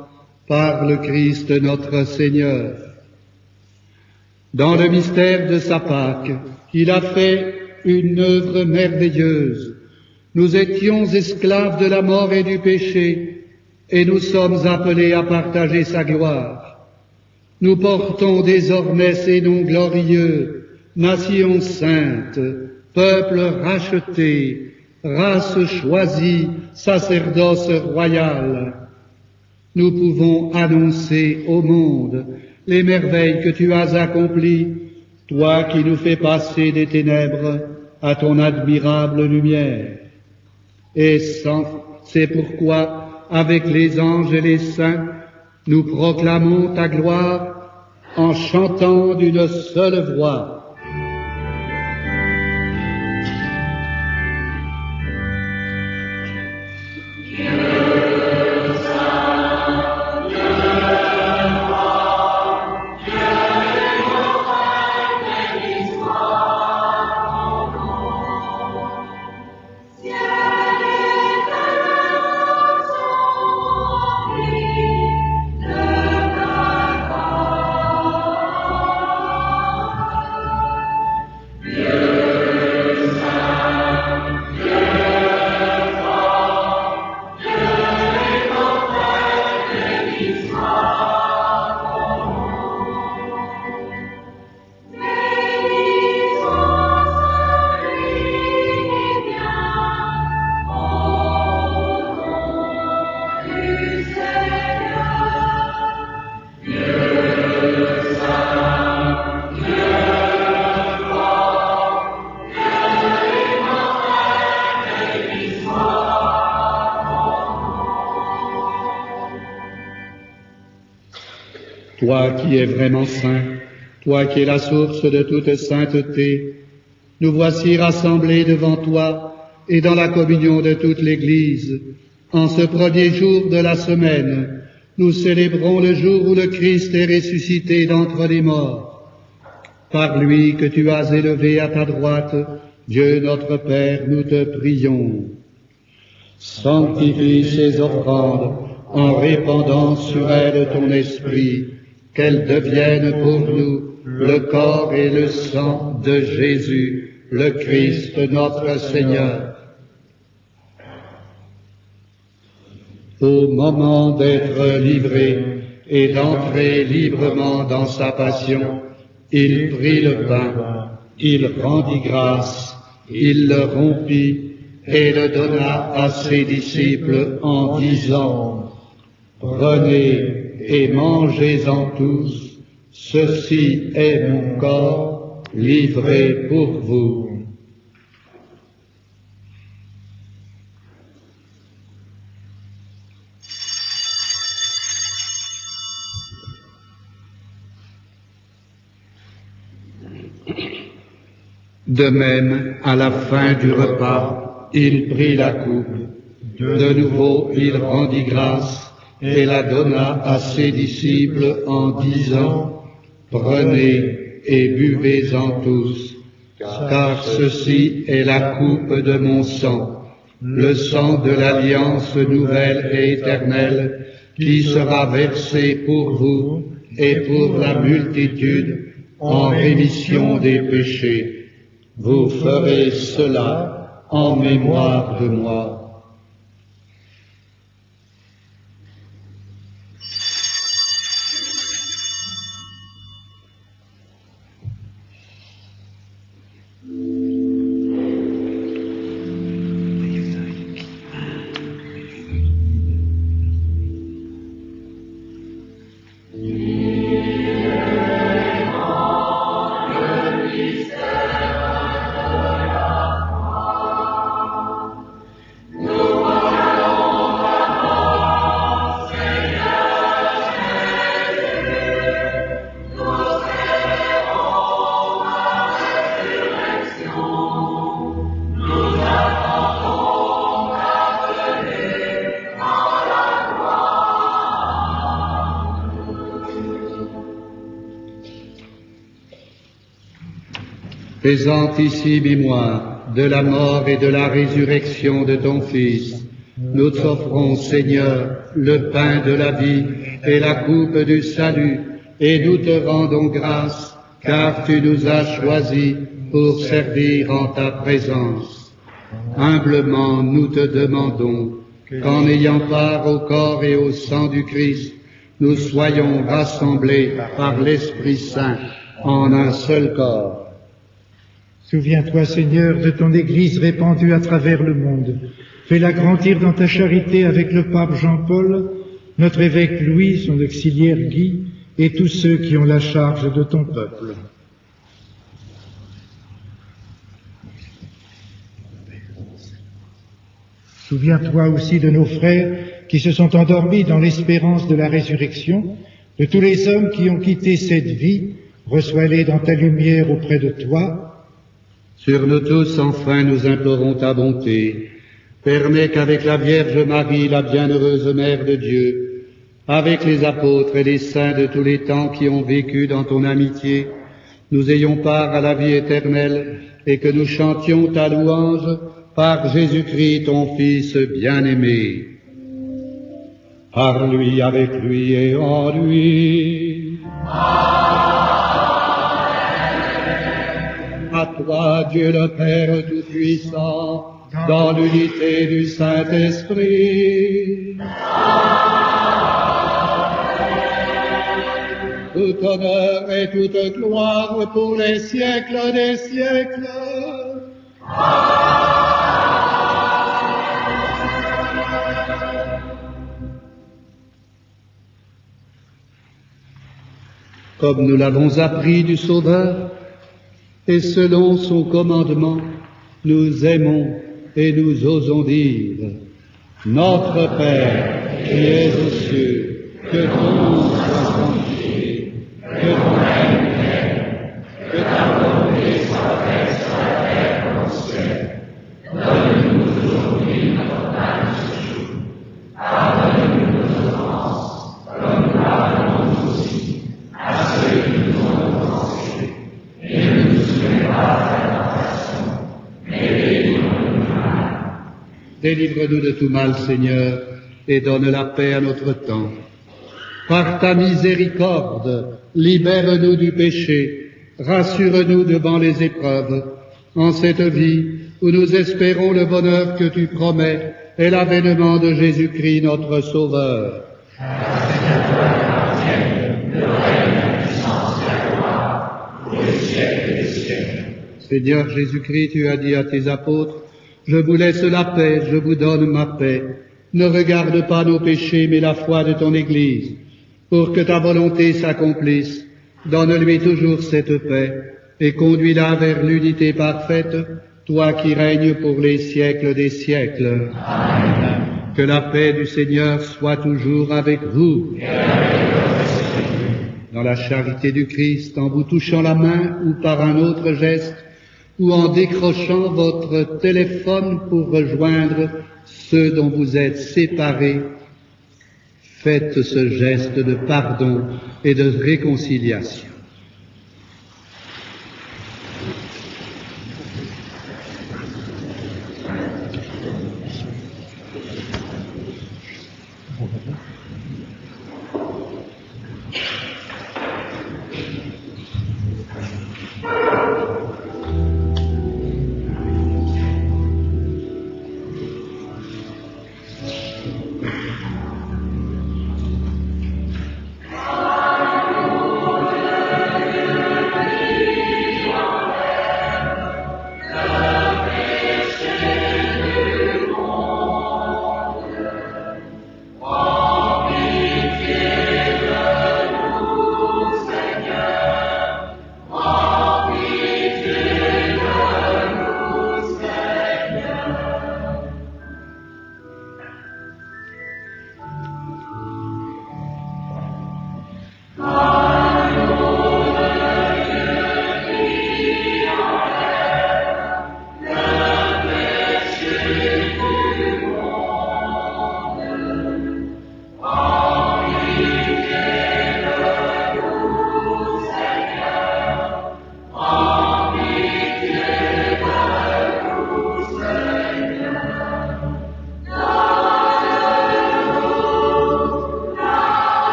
par le Christ notre Seigneur. Dans le mystère de sa Pâque, il a fait une œuvre merveilleuse. Nous étions esclaves de la mort et du péché, et nous sommes appelés à partager sa gloire. Nous portons désormais ces noms glorieux, nation sainte, peuple racheté, race choisie, sacerdoce royal. Nous pouvons annoncer au monde les merveilles que tu as accomplies, toi qui nous fais passer des ténèbres à ton admirable lumière. Et c'est pourquoi, avec les anges et les saints, nous proclamons ta gloire en chantant d'une seule voix. Toi qui es vraiment saint, toi qui es la source de toute sainteté, nous voici rassemblés devant toi et dans la communion de toute l'Église. En ce premier jour de la semaine, nous célébrons le jour où le Christ est ressuscité d'entre les morts. Par lui que tu as élevé à ta droite, Dieu notre Père, nous te prions. Sanctifie ces offrandes en répandant sur elles ton esprit, qu'elles deviennent pour nous le corps et le sang de Jésus, le Christ notre Seigneur. Au moment d'être livré et d'entrer librement dans sa passion, il prit le pain, il rendit grâce, il le rompit et le donna à ses disciples en disant: « Prenez et mangez-en tous, ceci est mon corps livré pour vous. » De même, à la fin du repas, il prit la coupe. De nouveau, il rendit grâce et la donna à ses disciples en disant, « Prenez et buvez-en tous, car ceci est la coupe de mon sang, le sang de l'alliance nouvelle et éternelle, qui sera versé pour vous et pour la multitude en rémission des péchés. Vous ferez cela en mémoire de moi. » Faisant ici mémoire de la mort et de la résurrection de ton Fils, nous t'offrons, Seigneur, le pain de la vie et la coupe du salut, et nous te rendons grâce, car tu nous as choisis pour servir en ta présence. Humblement, nous te demandons qu'en ayant part au corps et au sang du Christ, nous soyons rassemblés par l'Esprit Saint en un seul corps. Souviens-toi, Seigneur, de ton Église répandue à travers le monde. Fais-la grandir dans ta charité avec le pape Jean-Paul, notre évêque Louis, son auxiliaire Guy, et tous ceux qui ont la charge de ton peuple. Souviens-toi aussi de nos frères qui se sont endormis dans l'espérance de la résurrection, de tous les hommes qui ont quitté cette vie, reçois-les dans ta lumière auprès de toi. Sur nous tous, enfin, nous implorons ta bonté. Permets qu'avec la Vierge Marie, la bienheureuse Mère de Dieu, avec les apôtres et les saints de tous les temps qui ont vécu dans ton amitié, nous ayons part à la vie éternelle et que nous chantions ta louange par Jésus-Christ, ton Fils bien-aimé. Par lui, avec lui et en lui. À toi, Dieu le Père Tout-Puissant, dans l'unité du Saint-Esprit. Tout honneur et toute gloire pour les siècles des siècles. Comme nous l'avons appris du Sauveur, et selon son commandement, nous aimons et nous osons dire, Notre Père qui es aux cieux, que ton nom soit sanctifié, que ton règne vienne, que ta volonté soit faite sur la terre comme au ciel. Donne-nous aujourd'hui notre pain de ce jour. Pardonne-nous nos offenses, comme nous pardonnons nous aussi à ceux qui nous ont offensés. Et ne nous soumets pas à la tentation, mais délivre-nous du mal. Délivre-nous de tout mal, Seigneur, et donne la paix à notre temps. Par ta miséricorde, libère-nous du péché, rassure-nous devant les épreuves, en cette vie où nous espérons le bonheur que tu promets et l'avènement de Jésus-Christ notre Sauveur. Seigneur Jésus-Christ, tu as dit à tes apôtres, je vous laisse la paix, je vous donne ma paix. Ne regarde pas nos péchés, mais la foi de ton Église. Pour que ta volonté s'accomplisse, donne-lui toujours cette paix et conduis-la vers l'unité parfaite, toi qui règnes pour les siècles des siècles. Amen. Que la paix du Seigneur soit toujours avec vous. Et avec votre esprit. Dans la charité du Christ, en vous touchant la main ou par un autre geste, ou en décrochant votre téléphone pour rejoindre ceux dont vous êtes séparés, faites ce geste de pardon et de réconciliation.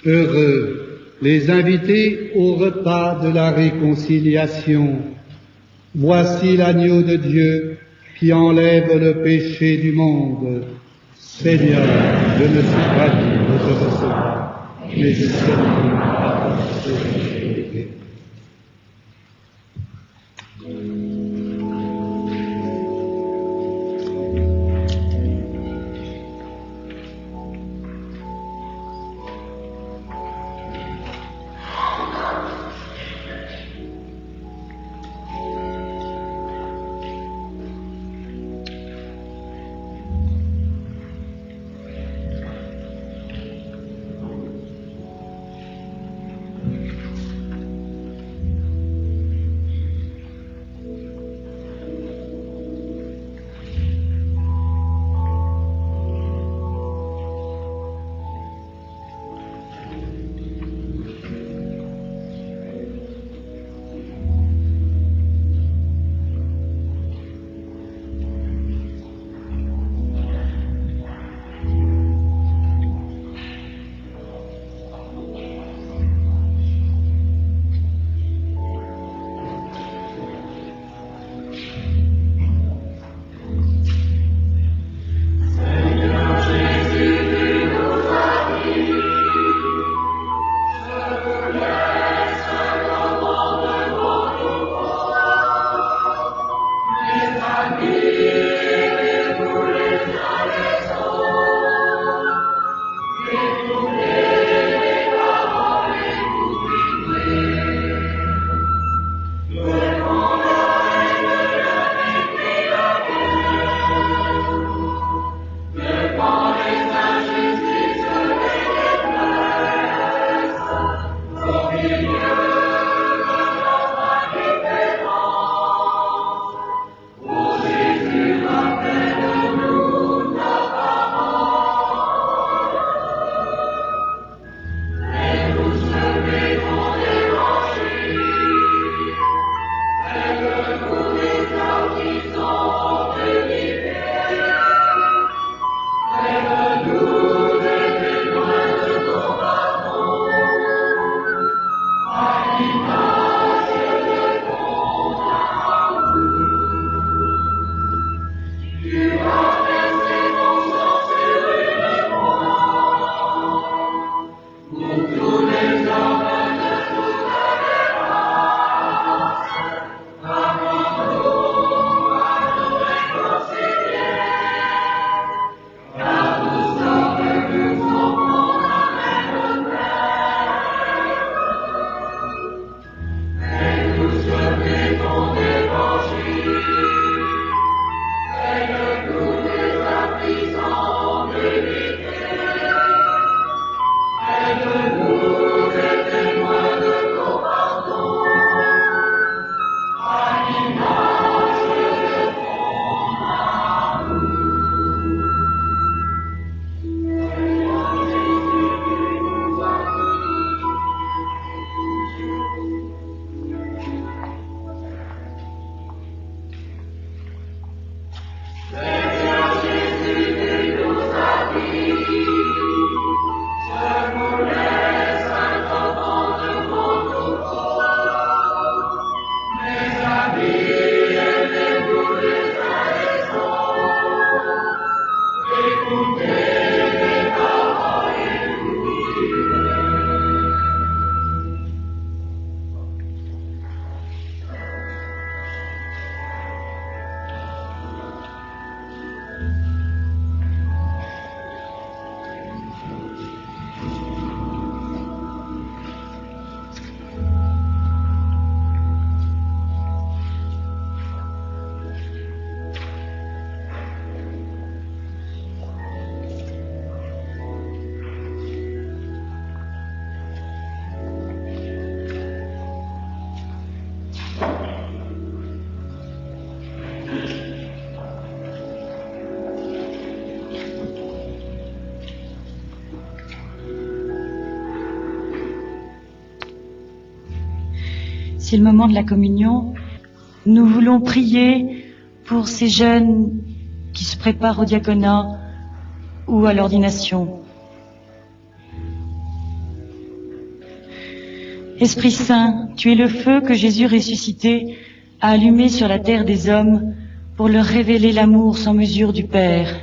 Heureux les invités au repas de la réconciliation. Voici l'agneau de Dieu qui enlève le péché du monde. Seigneur, je ne suis pas digne de te recevoir, mais je sais à ta péché. c'est le moment de la communion. Nous voulons prier pour ces jeunes qui se préparent au diaconat ou à l'ordination. Esprit Saint, tu es le feu que Jésus ressuscité a allumé sur la terre des hommes pour leur révéler l'amour sans mesure du Père.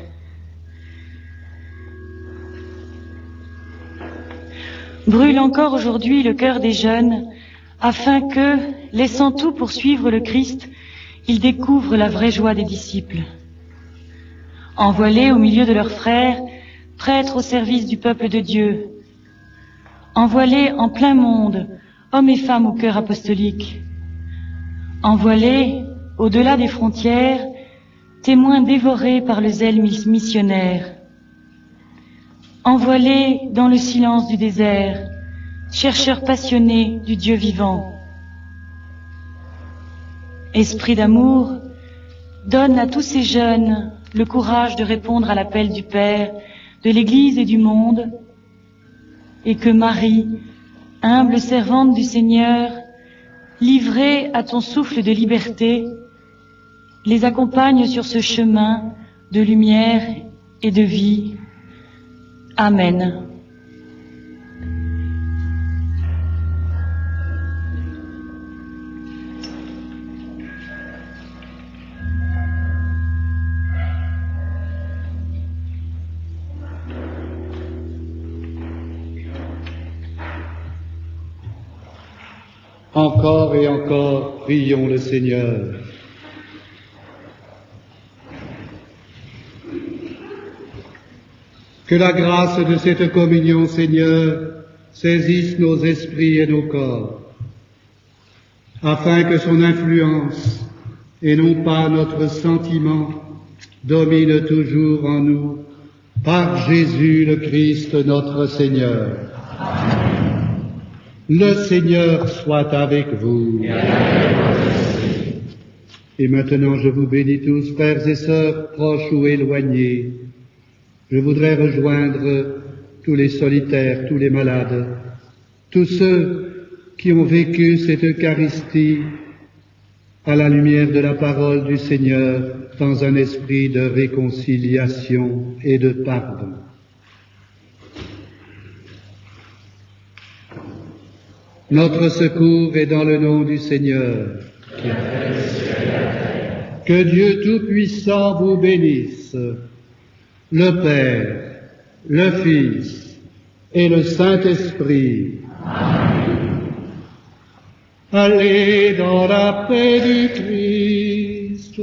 Brûle encore aujourd'hui le cœur des jeunes, afin que, laissant tout pour suivre le Christ, ils découvrent la vraie joie des disciples. Envoie-les au milieu de leurs frères, prêtres au service du peuple de Dieu. Envoie-les en plein monde, hommes et femmes au cœur apostolique. Envoie-les, au-delà des frontières, témoins dévorés par le zèle missionnaire. Envoie-les dans le silence du désert, chercheurs passionnés du Dieu vivant. Esprit d'amour, donne à tous ces jeunes le courage de répondre à l'appel du Père, de l'Église et du monde, et que Marie, humble servante du Seigneur, livrée à ton souffle de liberté, les accompagne sur ce chemin de lumière et de vie. Amen. Encore et encore, prions le Seigneur. Que la grâce de cette communion, Seigneur, saisisse nos esprits et nos corps, afin que son influence, et non pas notre sentiment, domine toujours en nous, par Jésus le Christ notre Seigneur. Le Seigneur soit avec vous. Et maintenant, je vous bénis tous, frères et sœurs, proches ou éloignés. Je voudrais rejoindre tous les solitaires, tous les malades, tous ceux qui ont vécu cette Eucharistie à la lumière de la parole du Seigneur dans un esprit de réconciliation et de pardon. Notre secours est dans le nom du Seigneur. Que Dieu Tout-Puissant vous bénisse, le Père, le Fils et le Saint-Esprit. Amen. Allez dans la paix du Christ.